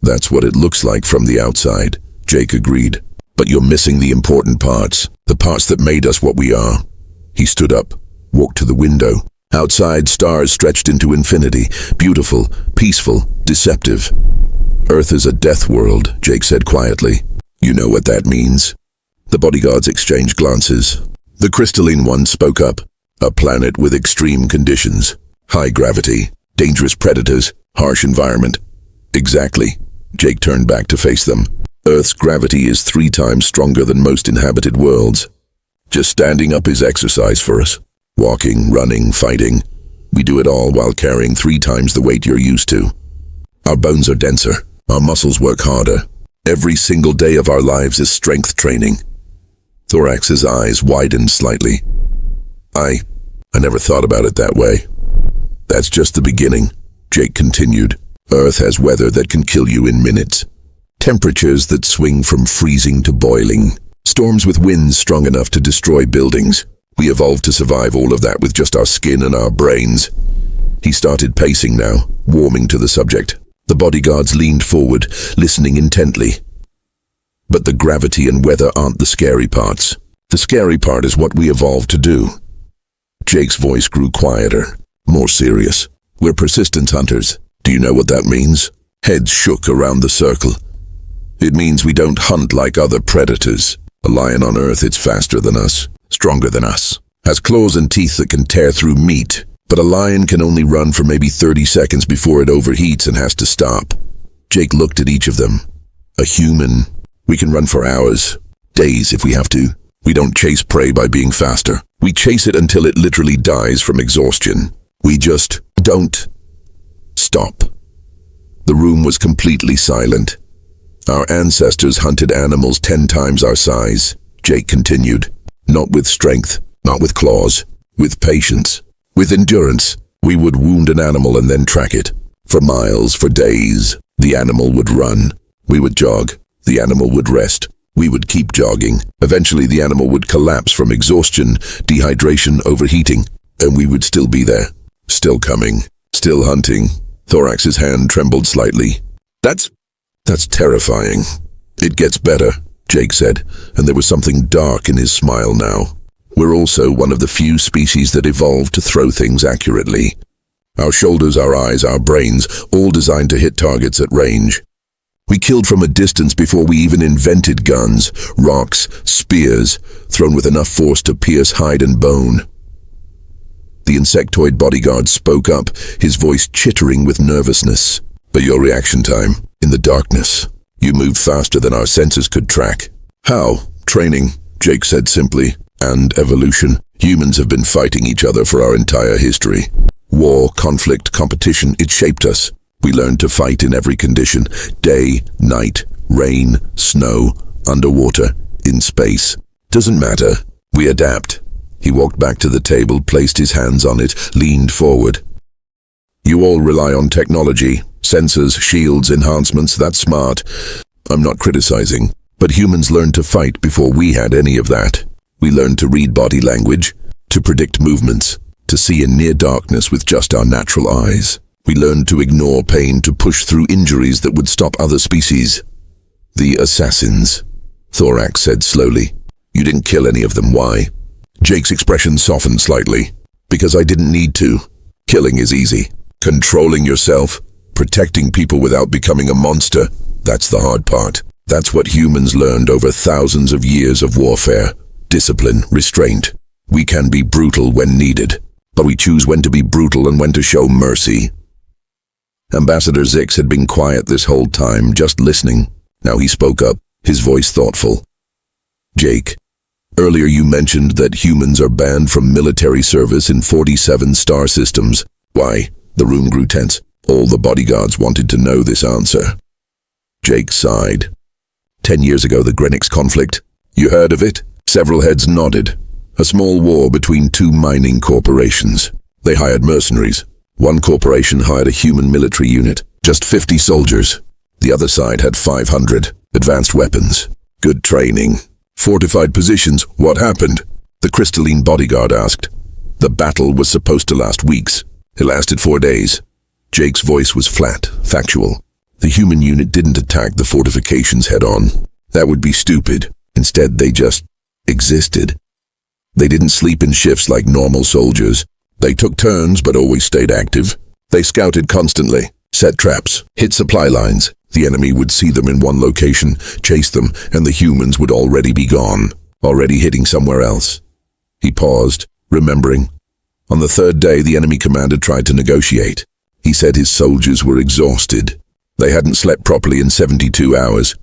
"That's what it looks like from the outside," Jake agreed. "But you're missing the important parts, the parts that made us what we are." He stood up, walked to the window. Outside, stars stretched into infinity, beautiful, peaceful, deceptive. "Earth is a death world," Jake said quietly. "You know what that means." The bodyguards exchanged glances. The crystalline one spoke up. "A planet with extreme conditions. High gravity, dangerous predators, harsh environment." "Exactly." Jake turned back to face them. "Earth's gravity is 3 times stronger than most inhabited worlds. Just standing up is exercise for us. Walking, running, fighting. We do it all while carrying 3 times the weight you're used to. Our bones are denser. Our muscles work harder. Every single day of our lives is strength training." Thorax's eyes widened slightly. I never thought about it that way." "That's just the beginning," Jake continued. "Earth has weather that can kill you in minutes. Temperatures that swing from freezing to boiling. Storms with winds strong enough to destroy buildings. We evolved to survive all of that with just our skin and our brains." He started pacing now, warming to the subject. The bodyguards leaned forward, listening intently. "But the gravity and weather aren't the scary parts. The scary part is what we evolved to do." Jake's voice grew quieter, more serious. "We're persistence hunters. Do you know what that means?" Heads shook around the circle. "It means we don't hunt like other predators. A lion on Earth, it's faster than us, stronger than us, has claws and teeth that can tear through meat. But a lion can only run for maybe 30 seconds before it overheats and has to stop." Jake looked at each of them. "A human, we can run for hours, days if we have to. We don't chase prey by being faster. We chase it until it literally dies from exhaustion. We just don't stop." The room was completely silent. "Our ancestors hunted animals 10 times our size," Jake continued. "Not with strength, not with claws, with patience, with endurance. We would wound an animal and then track it. For miles, for days. The animal would run. We would jog. The animal would rest. We would keep jogging. Eventually the animal would collapse from exhaustion, dehydration, overheating, and we would still be there. Still coming. Still hunting." Thorax's hand trembled slightly. That's terrifying." "It gets better," Jake said, and there was something dark in his smile now. "We're also one of the few species that evolved to throw things accurately. Our shoulders, our eyes, our brains, all designed to hit targets at range. We killed from a distance before we even invented guns, rocks, spears, thrown with enough force to pierce hide and bone." The insectoid bodyguard spoke up, his voice chittering with nervousness. "But your reaction time, in the darkness, you moved faster than our senses could track." "How?" "Training," Jake said simply, "and evolution. Humans have been fighting each other for our entire history. War, conflict, competition, it shaped us. We learned to fight in every condition, day, night, rain, snow, underwater, in space. Doesn't matter. We adapt." He walked back to the table, placed his hands on it, leaned forward. "You all rely on technology, sensors, shields, enhancements, that's smart. I'm not criticizing, but humans learned to fight before we had any of that. We learned to read body language, to predict movements, to see in near darkness with just our natural eyes. We learned to ignore pain, to push through injuries that would stop other species." "The assassins," Thorax said slowly. "You didn't kill any of them, why?" Jake's expression softened slightly. "Because I didn't need to. Killing is easy. Controlling yourself, protecting people without becoming a monster, that's the hard part. That's what humans learned over thousands of years of warfare. Discipline, restraint. We can be brutal when needed, but we choose when to be brutal and when to show mercy." Ambassador Zix had been quiet this whole time, just listening. Now he spoke up, his voice thoughtful. "Jake, earlier you mentioned that humans are banned from military service in 47 star systems. Why? The room grew tense. All the bodyguards wanted to know this answer. Jake sighed. 10 years ago, the Greenwich conflict. You heard of it? Several heads nodded. A small war between two mining corporations. They hired mercenaries. One corporation hired a human military unit, just 50 soldiers. The other side had 500. Advanced weapons. Good training. Fortified positions. What happened? The crystalline bodyguard asked. The battle was supposed to last weeks. It lasted 4 days. Jake's voice was flat, factual. The human unit didn't attack the fortifications head-on. That would be stupid. Instead, they just existed. They didn't sleep in shifts like normal soldiers. They took turns but always stayed active. They scouted constantly, set traps, hit supply lines. The enemy would see them in one location, chase them, and the humans would already be gone, already hitting somewhere else. He paused, remembering. On the third day, the enemy commander tried to negotiate. He said his soldiers were exhausted. They hadn't slept properly in 72 hours.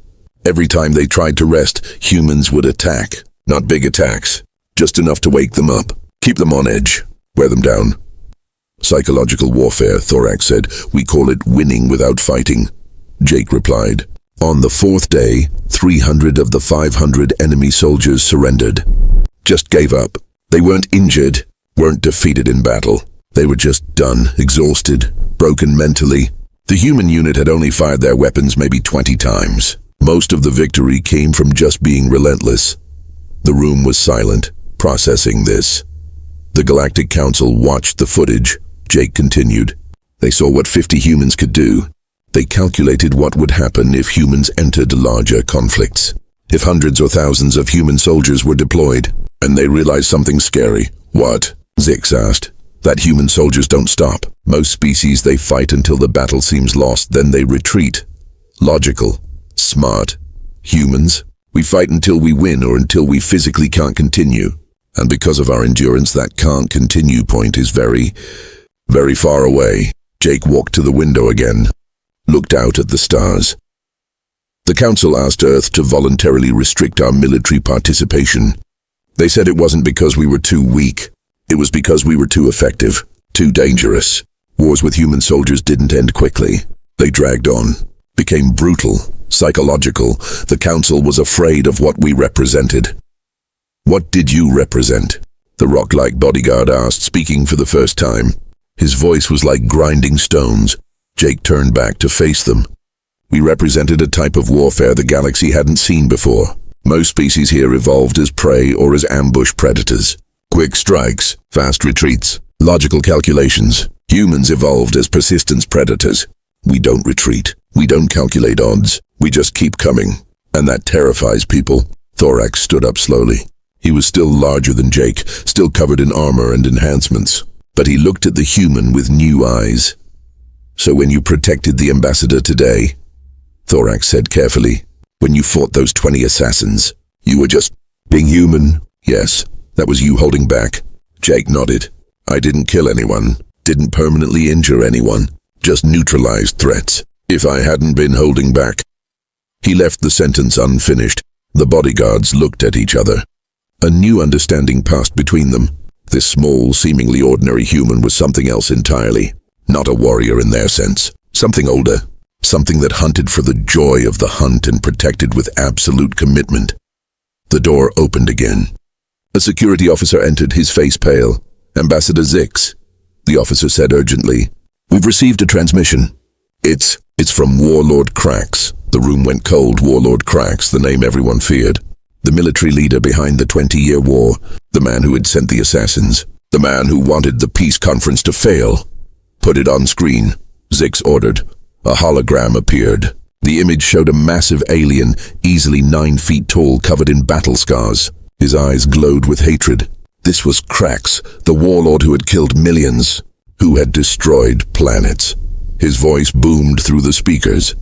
Every time they tried to rest, humans would attack. Not big attacks, just enough to wake them up, keep them on edge, wear them down. Psychological warfare, Thorax said. We call it winning without fighting. Jake replied. On the fourth day, 300 of the 500 enemy soldiers surrendered. Just gave up. They weren't injured, weren't defeated in battle. They were just done, exhausted, broken mentally. The human unit had only fired their weapons maybe 20 times. Most of the victory came from just being relentless. The room was silent, processing this. The Galactic Council watched the footage. Jake continued. They saw what 50 humans could do. They calculated what would happen if humans entered larger conflicts. If hundreds or thousands of human soldiers were deployed. And they realized something scary. What? Zix asked. That human soldiers don't stop. Most species, they fight until the battle seems lost, then they retreat. Logical. Smart. Humans, we fight until we win or until we physically can't continue. And because of our endurance, that can't continue point is very, very far away. Jake walked to the window again, looked out at the stars. The Council asked Earth to voluntarily restrict our military participation. They said it wasn't because we were too weak. It was because we were too effective, too dangerous. Wars with human soldiers didn't end quickly. They dragged on, became brutal, psychological. The Council was afraid of what we represented. What did you represent? The rock-like bodyguard asked, speaking for the first time. His voice was like grinding stones. Jake turned back to face them. We represented a type of warfare the galaxy hadn't seen before. Most species here evolved as prey or as ambush predators. Quick strikes, fast retreats, logical calculations. Humans evolved as persistence predators. We don't retreat. We don't calculate odds. We just keep coming. And that terrifies people. Thorax stood up slowly. He was still larger than Jake, still covered in armor and enhancements. But he looked at the human with new eyes. So when you protected the ambassador today, Thorax said carefully, when you fought those 20 assassins, you were just being human. Yes, that was you holding back. Jake nodded. I didn't kill anyone, didn't permanently injure anyone, just neutralized threats. If I hadn't been holding back. He left the sentence unfinished. The bodyguards looked at each other. A new understanding passed between them. This small, seemingly ordinary human was something else entirely. Not a warrior in their sense. Something older. Something that hunted for the joy of the hunt and protected with absolute commitment. The door opened again. A security officer entered, his face pale. Ambassador Zix, the officer said urgently. We've received a transmission. It's from Warlord Krax. The room went cold. Warlord Krax, the name everyone feared. The military leader behind the 20-year war. The man who had sent the assassins. The man who wanted the peace conference to fail. Put it on screen, Zix ordered. A hologram appeared. The image showed a massive alien, easily 9 feet tall, covered in battle scars. His eyes glowed with hatred. This was Krax, the warlord who had killed millions, who had destroyed planets. His voice boomed through the speakers.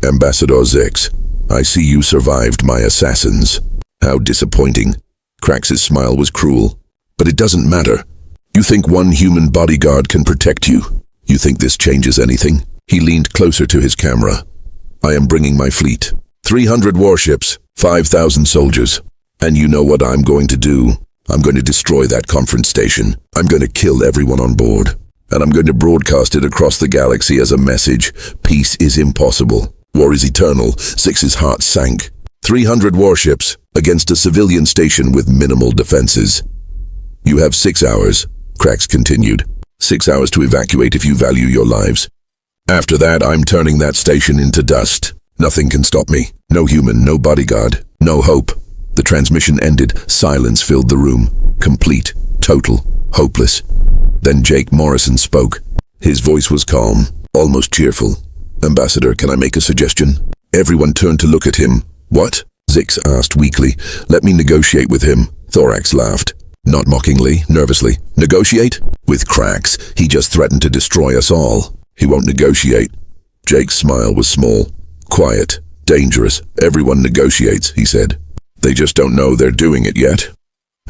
Ambassador Zix, I see you survived my assassins. How disappointing. Krax's smile was cruel. But it doesn't matter. You think one human bodyguard can protect you? You think this changes anything? He leaned closer to his camera. I am bringing my fleet. 300 warships, 5,000 soldiers. And you know what I'm going to do? I'm going to destroy that conference station. I'm going to kill everyone on board. and I'm going to broadcast it across the galaxy as a message. Peace is impossible. War is eternal. Zix's heart sank. 300 warships against a civilian station with minimal defenses. You have 6 hours, Krax continued. 6 hours to evacuate if you value your lives. After that, I'm turning that station into dust. Nothing can stop me. No human, no bodyguard, no hope. The transmission ended. Silence filled the room. Complete, total, hopeless. Then Jake Morrison spoke. His voice was calm, almost cheerful. Ambassador, can I make a suggestion? Everyone turned to look at him. What? Zix asked weakly. Let me negotiate with him. Thorax laughed. Not mockingly, nervously. Negotiate? With Krax, he just threatened to destroy us all. He won't negotiate. Jake's smile was small, quiet, dangerous. Everyone negotiates, he said. They just don't know they're doing it yet.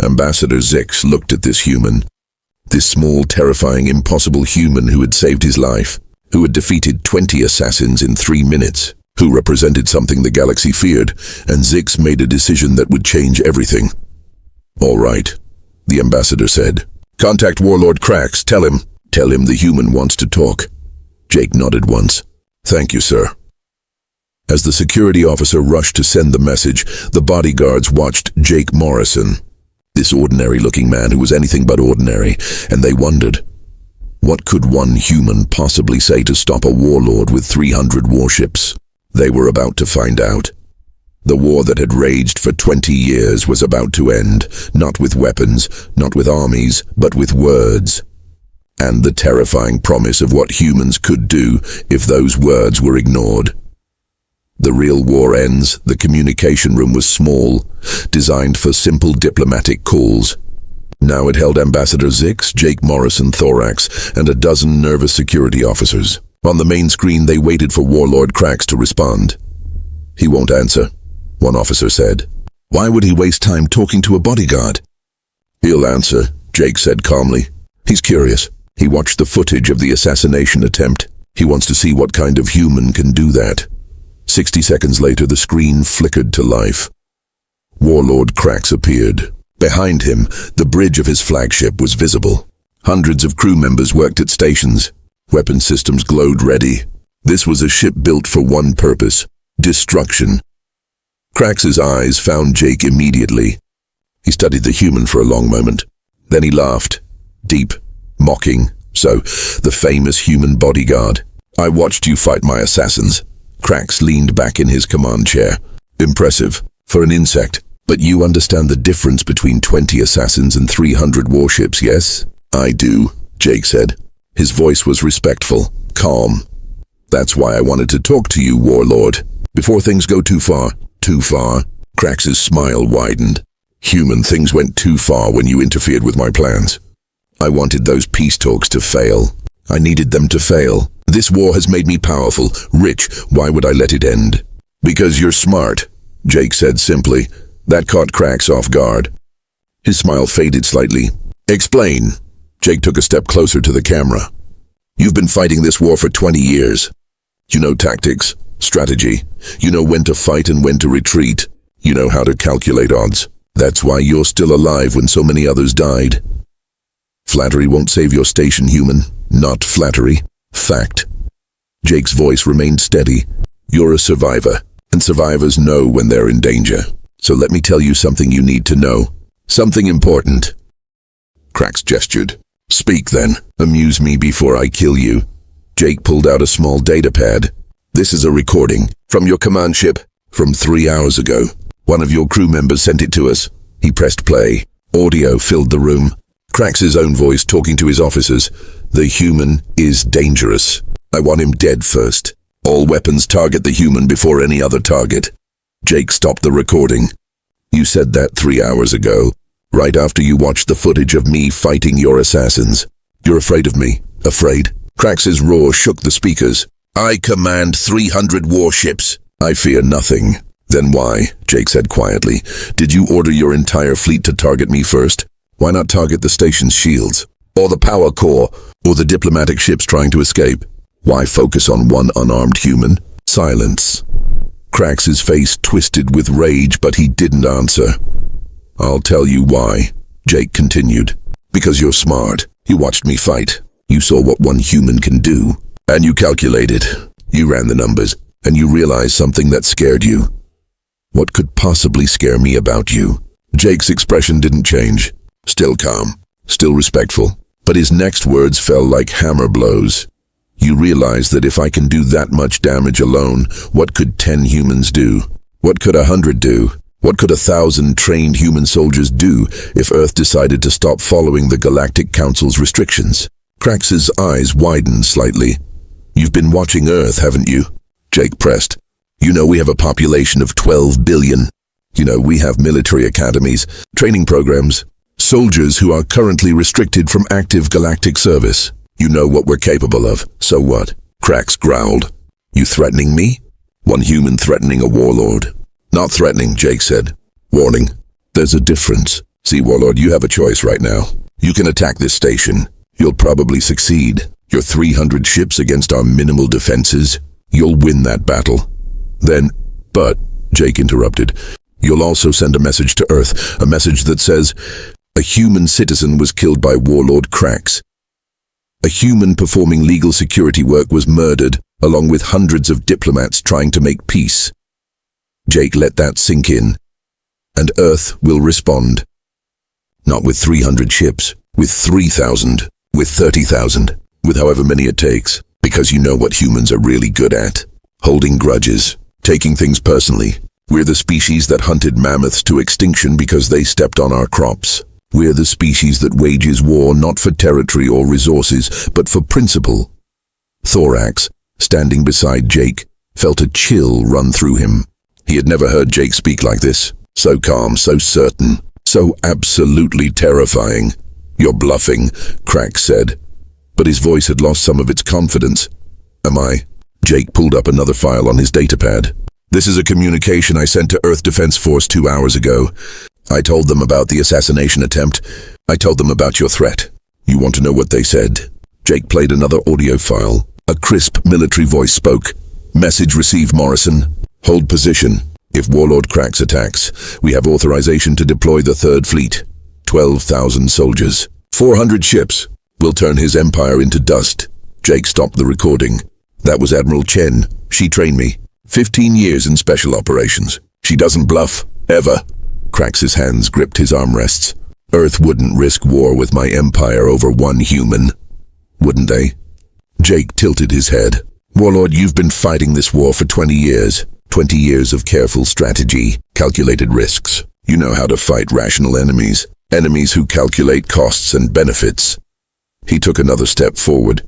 Ambassador Zix looked at this human. This small, terrifying, impossible human who had saved his life, who had defeated 20 assassins in 3 minutes, who represented something the galaxy feared, and Zix made a decision that would change everything. All right, the ambassador said. Contact Warlord Krax, tell him the human wants to talk. Jake nodded once. Thank you, sir. As the security officer rushed to send the message, the bodyguards watched Jake Morrison, this ordinary-looking man who was anything but ordinary, and they wondered, what could one human possibly say to stop a warlord with 300 warships? They were about to find out. The war that had raged for 20 years was about to end, not with weapons, not with armies, but with words. And the terrifying promise of what humans could do if those words were ignored. The real war ends. The communication room was small, designed for simple diplomatic calls. Now it held Ambassador Zix, Jake Morrison, Thorax, and a dozen nervous security officers. On the main screen, they waited for Warlord Krax to respond. He won't answer, one officer said. Why would he waste time talking to a bodyguard? He'll answer, Jake said calmly. He's curious. He watched the footage of the assassination attempt. He wants to see what kind of human can do that. 60 seconds later, the screen flickered to life. Warlord Krax appeared. Behind him, the bridge of his flagship was visible. Hundreds of crew members worked at stations. Weapon systems glowed ready. This was a ship built for one purpose: destruction. Krax's eyes found Jake immediately. He studied the human for a long moment. Then he laughed. Deep, mocking. So, the famous human bodyguard. I watched you fight my assassins. Krax leaned back in his command chair. Impressive, for an insect. But you understand the difference between 20 assassins and 300 warships, yes? I do, Jake said. His voice was respectful, calm. That's why I wanted to talk to you, Warlord. Before things go too far. Too far? Krax's smile widened. Human, things went too far when you interfered with my plans. I wanted those peace talks to fail. I needed them to fail. This war has made me powerful, rich. Why would I let it end? Because you're smart, Jake said simply. That caught Krax off guard. His smile faded slightly. Explain. Jake took a step closer to the camera. You've been fighting this war for 20 years. You know tactics, strategy. You know when to fight and when to retreat. You know how to calculate odds. That's why you're still alive when so many others died. Flattery won't save your station, human. Not flattery. Fact. Jake's voice remained steady. You're a survivor, and survivors know when they're in danger. So let me tell you something you need to know. Something important. Krax gestured. Speak then. Amuse me before I kill you. Jake pulled out a small data pad. This is a recording from your command ship from 3 hours ago. One of your crew members sent it to us. He pressed play. Audio filled the room. Krax's own voice talking to his officers. The human is dangerous. I want him dead first. All weapons target the human before any other target. Jake stopped the recording. You said that 3 hours ago, right after you watched the footage of me fighting your assassins. You're afraid of me? Afraid? Krax's roar shook the speakers. I command 300 warships. I fear nothing. Then why, Jake said quietly, did you order your entire fleet to target me first? Why not target the station's shields? Or the power core? Or the diplomatic ships trying to escape? Why focus on one unarmed human? Silence. Krax's face twisted with rage, but he didn't answer. I'll tell you why, Jake continued. Because you're smart. You watched me fight. You saw what one human can do, and you calculated. You ran the numbers, and you realized something that scared you. What could possibly scare me about you? Jake's expression didn't change. Still calm, still respectful, but his next words fell like hammer blows. You realize that if I can do that much damage alone, what could 10 humans do? What could 100 do? What could 1,000 trained human soldiers do if Earth decided to stop following the Galactic Council's restrictions? Krax's eyes widened slightly. You've been watching Earth, haven't you? Jake pressed. You know we have a population of 12 billion. You know we have military academies, training programs, soldiers who are currently restricted from active galactic service. You know what we're capable of. So what? Krax growled. You threatening me? One human threatening a warlord. Not threatening, Jake said. Warning. There's a difference. See, warlord, you have a choice right now. You can attack this station. You'll probably succeed. Your 300 ships against our minimal defenses. You'll win that battle. But, Jake interrupted, you'll also send a message to Earth, a message that says, a human citizen was killed by Warlord Krax. A human performing legal security work was murdered, along with hundreds of diplomats trying to make peace. Jake let that sink in. And Earth will respond. Not with 300 ships, with 3,000, with 30,000, with however many it takes, because you know what humans are really good at. Holding grudges, taking things personally. We're the species that hunted mammoths to extinction because they stepped on our crops. We're the species that wages war not for territory or resources, but for principle. Thorax, standing beside Jake, felt a chill run through him. He had never heard Jake speak like this. So calm, so certain, so absolutely terrifying. You're bluffing, Krax said. But his voice had lost some of its confidence. Am I? Jake pulled up another file on his datapad. This is a communication I sent to Earth Defense Force 2 hours ago. I told them about the assassination attempt. I told them about your threat. You want to know what they said? Jake played another audio file. A crisp military voice spoke. Message received, Morrison. Hold position. If Warlord Krax attacks, we have authorization to deploy the 3rd Fleet. 12,000 soldiers. 400 ships. We'll turn his empire into dust. Jake stopped the recording. That was Admiral Chen. She trained me. 15 years in special operations. She doesn't bluff. Ever. Krax's hands gripped his armrests. Earth wouldn't risk war with my empire over one human. Wouldn't they? Jake tilted his head. Warlord, you've been fighting this war for 20 years. 20 years of careful strategy, calculated risks. You know how to fight rational enemies. Enemies who calculate costs and benefits. He took another step forward.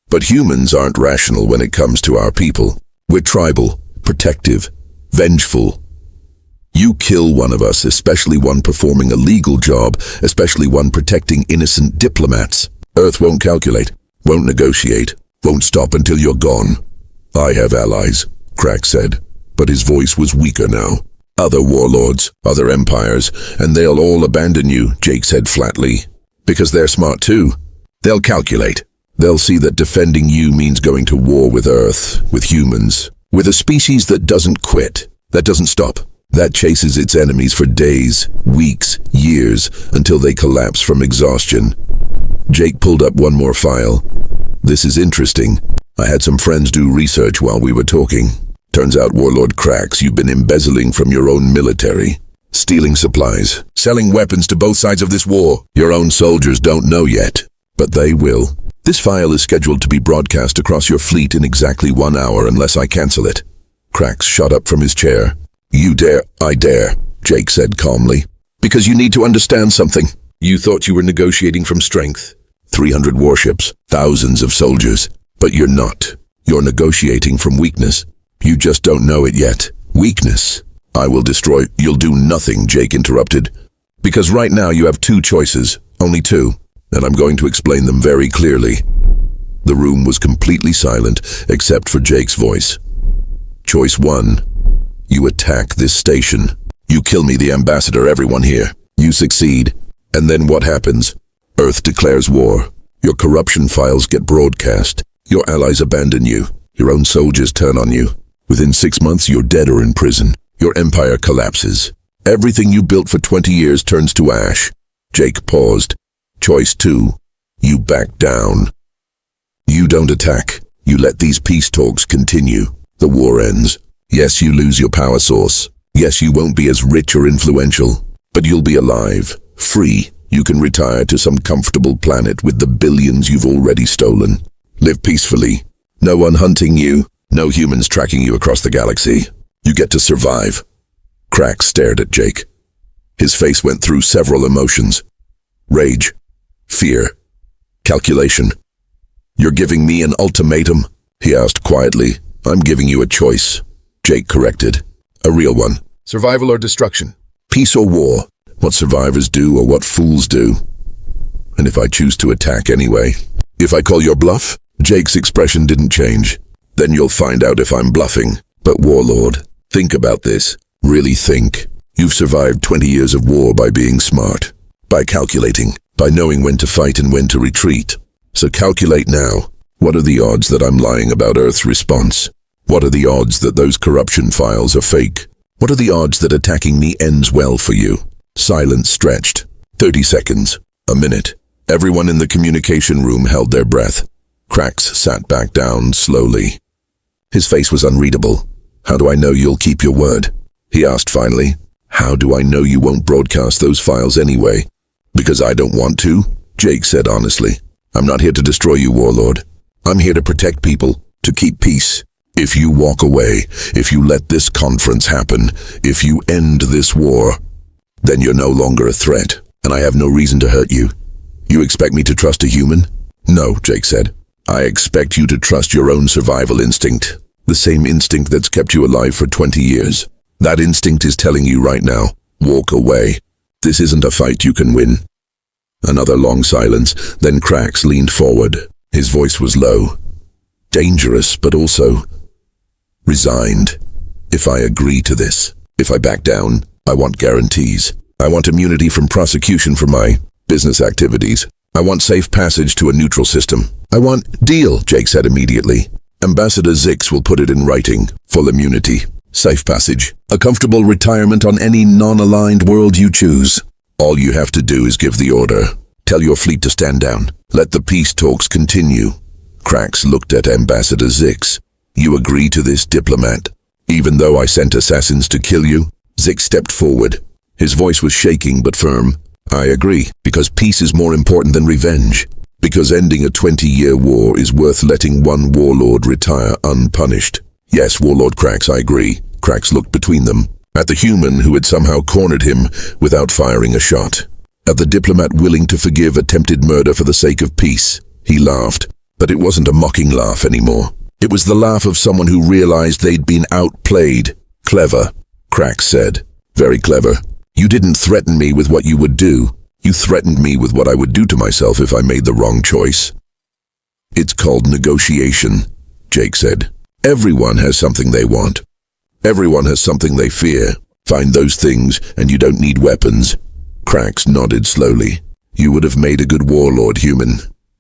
But humans aren't rational when it comes to our people. We're tribal, protective, vengeful. You kill one of us, especially one performing a legal job, especially one protecting innocent diplomats. Earth won't calculate, won't negotiate, won't stop until you're gone. I have allies, Krax said, but his voice was weaker now. Other warlords, other empires, and they'll all abandon you, Jake said flatly. Because they're smart too. They'll calculate. They'll see that defending you means going to war with Earth, with humans, with a species that doesn't quit, that doesn't stop, that chases its enemies for days, weeks, years, until they collapse from exhaustion. Jake pulled up one more file. This is interesting. I had some friends do research while we were talking. Turns out, Warlord Krax, you've been embezzling from your own military, stealing supplies, selling weapons to both sides of this war. Your own soldiers don't know yet, but they will. This file is scheduled to be broadcast across your fleet in exactly 1 hour unless I cancel it. Krax shot up from his chair. You dare, I dare, Jake said calmly. Because you need to understand something. You thought you were negotiating from strength. 300 warships, thousands of soldiers. But you're not. You're negotiating from weakness. You just don't know it yet. Weakness. I will destroy. You'll do nothing, Jake interrupted. Because right now you have 2 choices. Only 2. And I'm going to explain them very clearly. The room was completely silent, except for Jake's voice. Choice 1. You attack this station. You kill me, the ambassador, everyone here. You succeed. And then what happens? Earth declares war. Your corruption files get broadcast. Your allies abandon you. Your own soldiers turn on you. Within 6 months, you're dead or in prison. Your empire collapses. Everything you built for 20 years turns to ash. Jake paused. Choice 2. You back down. You don't attack. You let these peace talks continue. The war ends. Yes, you lose your power source. Yes, you won't be as rich or influential. But you'll be alive, free. You can retire to some comfortable planet with the billions you've already stolen. Live peacefully. No one hunting you. No humans tracking you across the galaxy. You get to survive. Crax stared at Jake. His face went through several emotions. Rage. Fear. Calculation. You're giving me an ultimatum? He asked quietly. I'm giving you a choice. Jake corrected. A real one. Survival or destruction? Peace or war? What survivors do or what fools do? And if I choose to attack anyway? If I call your bluff? Jake's expression didn't change. Then you'll find out if I'm bluffing. But Warlord, think about this. Really think. You've survived 20 years of war by being smart. By calculating. By knowing when to fight and when to retreat. So calculate now. What are the odds that I'm lying about Earth's response? What are the odds that those corruption files are fake? What are the odds that attacking me ends well for you? Silence stretched. 30 seconds. A minute. Everyone in the communication room held their breath. Crax sat back down slowly. His face was unreadable. How do I know you'll keep your word? He asked finally. How do I know you won't broadcast those files anyway? Because I don't want to, Jake said honestly. I'm not here to destroy you, Warlord. I'm here to protect people, to keep peace. If you walk away, if you let this conference happen, if you end this war, then you're no longer a threat, and I have no reason to hurt you. You expect me to trust a human? No, Jake said. I expect you to trust your own survival instinct. The same instinct that's kept you alive for 20 years. That instinct is telling you right now, walk away. This isn't a fight you can win. Another long silence, then Crax leaned forward. His voice was low. Dangerous, but also resigned. If I agree to this, if I back down, I want guarantees. I want immunity from prosecution for my business activities. I want safe passage to a neutral system. I want deal, Jake said immediately. Ambassador Zix will put it in writing. Full immunity. Safe passage. A comfortable retirement on any non-aligned world you choose. All you have to do is give the order. Tell your fleet to stand down. Let the peace talks continue. Crax looked at Ambassador Zix. You agree to this, diplomat? Even though I sent assassins to kill you? Zix stepped forward. His voice was shaking but firm. I agree, because peace is more important than revenge. Because ending a 20-year war is worth letting one warlord retire unpunished. Yes, Warlord Crax, I agree. Crax looked between them. At the human who had somehow cornered him without firing a shot. At the diplomat willing to forgive attempted murder for the sake of peace. He laughed, but it wasn't a mocking laugh anymore. It was the laugh of someone who realized they'd been outplayed. Clever, Crax said. Very clever. You didn't threaten me with what you would do. You threatened me with what I would do to myself if I made the wrong choice. It's called negotiation, Jake said. Everyone has something they want. Everyone has something they fear. Find those things, and you don't need weapons. Crax nodded slowly. You would have made a good warlord, human.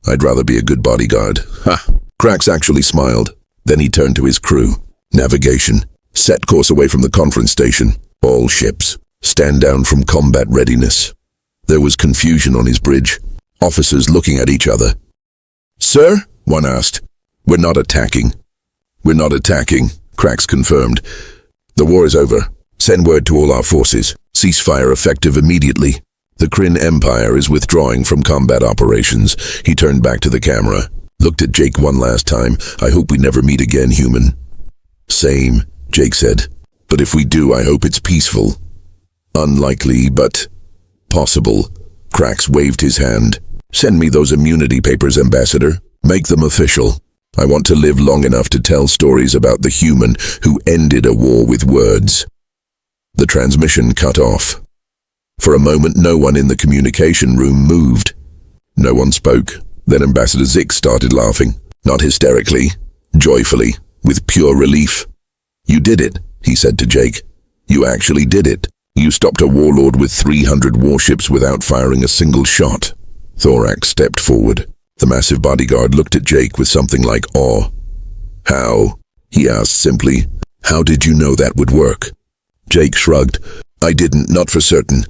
I'd rather be a good bodyguard. Ha! Crax actually smiled. Then he turned to his crew. Navigation. Set course away from the conference station. All ships. Stand down from combat readiness. There was confusion on his bridge. Officers looking at each other. Sir? One asked. We're not attacking. We're not attacking, Crax confirmed. The war is over. Send word to all our forces. Ceasefire effective immediately. The Kryn Empire is withdrawing from combat operations. He turned back to the camera. Looked at Jake one last time. I hope we never meet again, human. Same, Jake said. But if we do, I hope it's peaceful. Unlikely, but possible. Crax waved his hand. Send me those immunity papers, Ambassador. Make them official. I want to live long enough to tell stories about the human who ended a war with words. The transmission cut off. For a moment, no one in the communication room moved. No one spoke. Then Ambassador Zix started laughing. Not hysterically, joyfully, with pure relief. You did it, he said to Jake. You actually did it. You stopped a warlord with 300 warships without firing a single shot. Thorax stepped forward. The massive bodyguard looked at Jake with something like awe. How? He asked simply. How did you know that would work? Jake shrugged. I didn't, not for certain.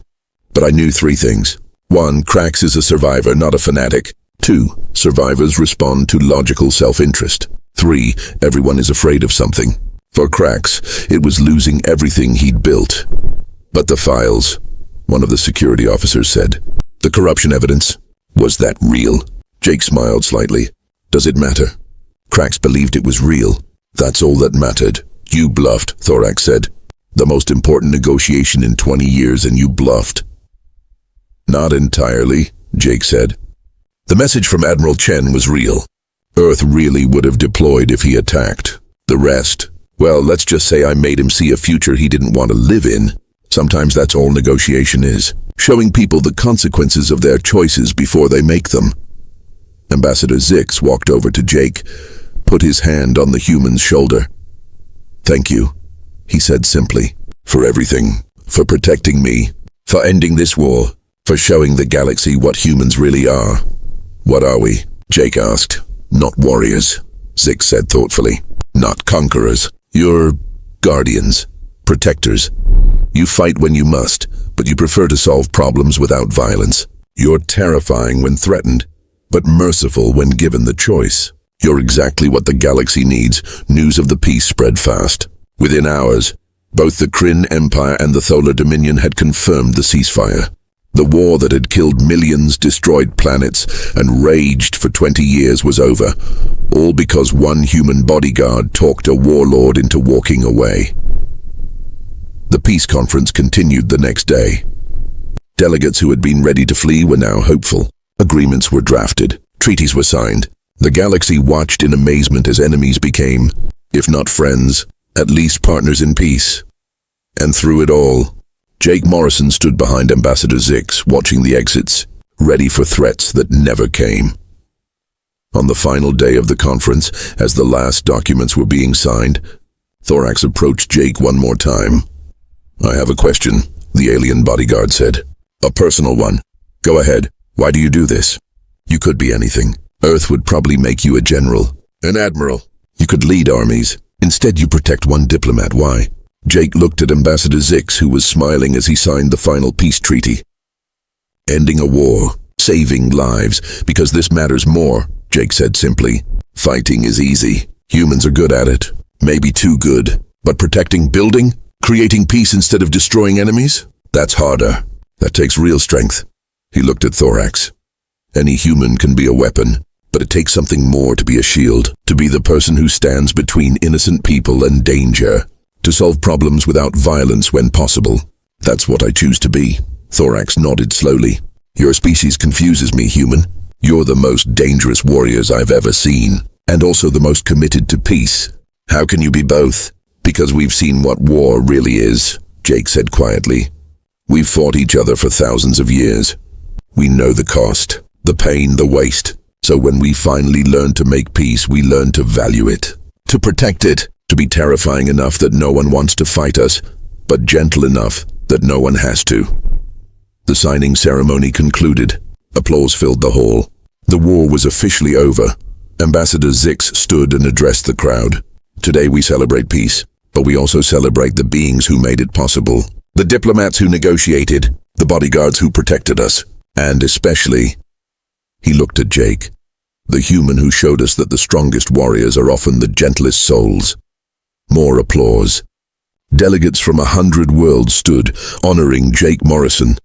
But I knew 3 things. 1, Crax is a survivor, not a fanatic. 2. Survivors respond to logical self-interest. 3. Everyone is afraid of something. For Krax, it was losing everything he'd built. But the files, one of the security officers said. The corruption evidence, was that real? Jake smiled slightly. Does it matter? Krax believed it was real. That's all that mattered. You bluffed, Thorax said. The most important negotiation in 20 years and you bluffed. Not entirely, Jake said. The message from Admiral Chen was real. Earth really would have deployed if he attacked. The rest, well, let's just say I made him see a future he didn't want to live in. Sometimes that's all negotiation is. Showing people the consequences of their choices before they make them. Ambassador Zix walked over to Jake, put his hand on the human's shoulder. Thank you, he said simply, for everything, for protecting me, for ending this war, for showing the galaxy what humans really are. What are we? Jake asked. Not warriors, Zix said thoughtfully. Not conquerors. You're guardians, protectors. You fight when you must, but you prefer to solve problems without violence. You're terrifying when threatened, but merciful when given the choice. You're exactly what the galaxy needs. News of the peace spread fast. Within hours, both the Kryn Empire and the Tholar Dominion had confirmed the ceasefire. The war that had killed millions, destroyed planets, and raged for 20 years was over, all because one human bodyguard talked a warlord into walking away. The peace conference continued the next day. Delegates who had been ready to flee were now hopeful. Agreements were drafted. Treaties were signed. The galaxy watched in amazement as enemies became, if not friends, at least partners in peace. And through it all, Jake Morrison stood behind Ambassador Zix, watching the exits, ready for threats that never came. On the final day of the conference, as the last documents were being signed, Thorax approached Jake one more time. I have a question, the alien bodyguard said. A personal one. Go ahead. Why do you do this? You could be anything. Earth would probably make you a general, an admiral. You could lead armies. Instead, you protect one diplomat. Why? Jake looked at Ambassador Zix, who was smiling as he signed the final peace treaty. Ending a war, saving lives, because this matters more, Jake said simply. Fighting is easy. Humans are good at it. Maybe too good. But protecting, building, creating peace instead of destroying enemies? That's harder. That takes real strength. He looked at Thorax. Any human can be a weapon, but it takes something more to be a shield, to be the person who stands between innocent people and danger, to solve problems without violence when possible. That's what I choose to be. Thorax nodded slowly. Your species confuses me, human. You're the most dangerous warriors I've ever seen, and also the most committed to peace. How can you be both? Because we've seen what war really is, Jake said quietly. We've fought each other for thousands of years. We know the cost, the pain, the waste. So when we finally learn to make peace, we learn to value it, to protect it, to be terrifying enough that no one wants to fight us, but gentle enough that no one has to. The signing ceremony concluded. Applause filled the hall. The war was officially over. Ambassador Zix stood and addressed the crowd. Today we celebrate peace, but we also celebrate the beings who made it possible. The diplomats who negotiated, the bodyguards who protected us, and especially, he looked at Jake, the human who showed us that the strongest warriors are often the gentlest souls. More applause. Delegates from 100 worlds stood, honoring Jake Morrison,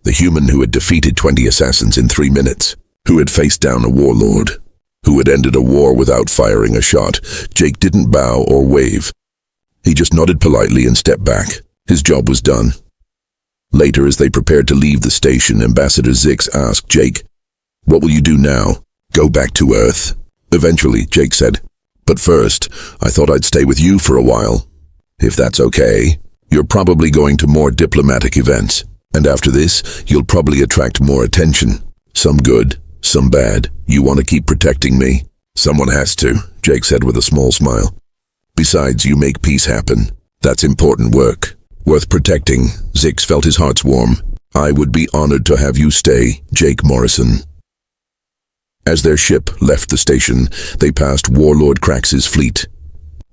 the human who had defeated 20 assassins in 3 minutes, who had faced down a warlord, who had ended a war without firing a shot. Jake didn't bow or wave. He just nodded politely and stepped back. His job was done. Later, as they prepared to leave the station, Ambassador Zix asked Jake, "What will you do now? Go back to Earth?" "Eventually," Jake said. "But first, I thought I'd stay with you for a while. If that's okay. You're probably going to more diplomatic events. And after this, you'll probably attract more attention. Some good, some bad. You want to keep protecting me?" "Someone has to," Jake said with a small smile. "Besides, you make peace happen. That's important work. Worth protecting." Zix felt his heart warm. "I would be honored to have you stay, Jake Morrison." As their ship left the station, they passed Warlord Krax's fleet.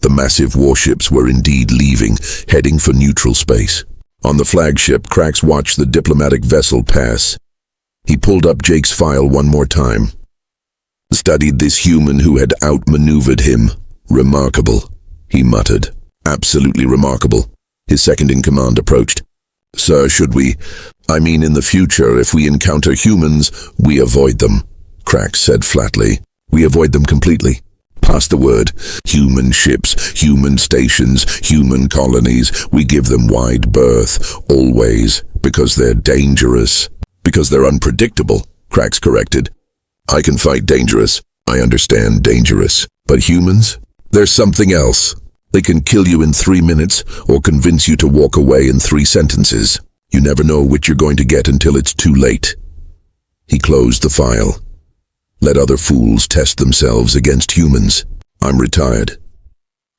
The massive warships were indeed leaving, heading for neutral space. On the flagship, Krax watched the diplomatic vessel pass. He pulled up Jake's file one more time. Studied this human who had outmaneuvered him. Remarkable, he muttered. Absolutely remarkable. His second-in-command approached. Sir, in the future, if we encounter humans, we avoid them. Krax said flatly. We avoid them completely. Pass the word. Human ships, human stations, human colonies, we give them wide berth, always, because they're dangerous. Because they're unpredictable, Krax corrected. I can fight dangerous. I understand dangerous. But humans? There's something else. They can kill you in 3 minutes or convince you to walk away in 3 sentences. You never know which you're going to get until it's too late. He closed the file. Let other fools test themselves against humans. I'm retired.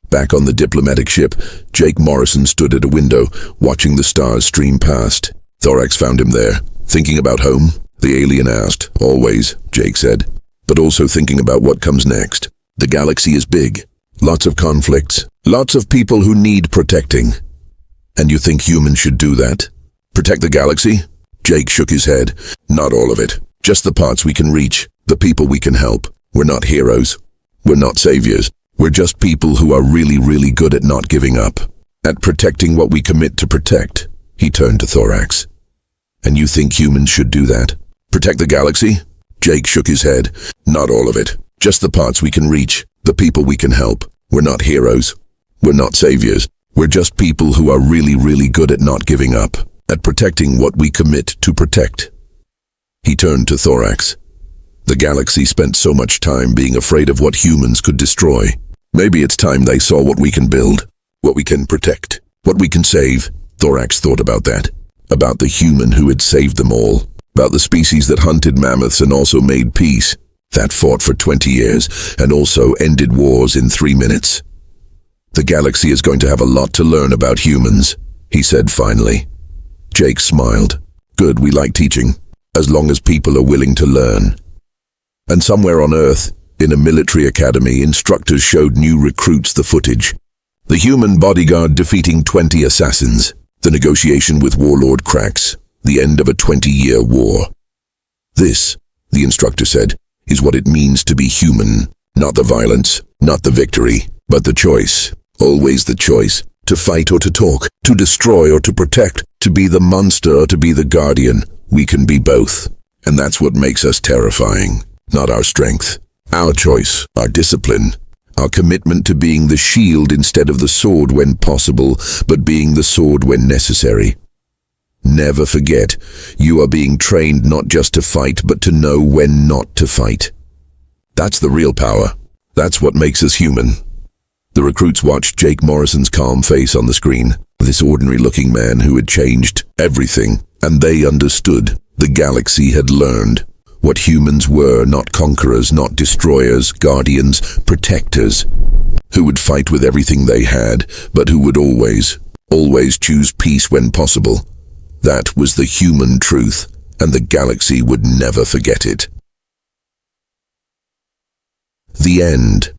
Back on the diplomatic ship, Jake Morrison stood at a window, watching the stars stream past. Thorax found him there. Thinking about home? The alien asked. Always, Jake said. But also thinking about what comes next. The galaxy is big. Lots of conflicts. Lots of people who need protecting. And you think humans should do that? Protect the galaxy? Jake shook his head. Not all of it. Just the parts we can reach. The people we can help. We're not heroes. We're not saviors. We're just people who are really, really good at not giving up. At protecting what we commit to protect. He turned to Thorax. And you think humans should do that? Protect the galaxy? Jake shook his head. Not all of it. Just the parts we can reach. The people we can help. We're not heroes. We're not saviors. We're just people who are really, really good at not giving up. At protecting what we commit to protect. He turned to Thorax. The galaxy spent so much time being afraid of what humans could destroy. Maybe it's time they saw what we can build, what we can protect, what we can save. Thorax thought about that. About the human who had saved them all. About the species that hunted mammoths and also made peace. That fought for 20 years and also ended wars in 3 minutes. The galaxy is going to have a lot to learn about humans, he said finally. Jake smiled. Good, we like teaching, as long as people are willing to learn. And somewhere on Earth, in a military academy, instructors showed new recruits the footage. The human bodyguard defeating 20 assassins. The negotiation with Warlord Krax. The end of a 20-year war. This, the instructor said, is what it means to be human. Not the violence, not the victory, but the choice. Always the choice. To fight or to talk, to destroy or to protect, to be the monster or to be the guardian. We can be both. And that's what makes us terrifying. Not our strength. Our choice, our discipline, our commitment to being the shield instead of the sword when possible, but being the sword when necessary. Never forget, you are being trained not just to fight, but to know when not to fight. That's the real power. That's what makes us human. The recruits watched Jake Morrison's calm face on the screen, this ordinary-looking man who had changed everything, and they understood. The galaxy had learned what humans were, not conquerors, not destroyers, guardians, protectors, who would fight with everything they had, but who would always choose peace when possible. That was the human truth, and the galaxy would never forget it. The end.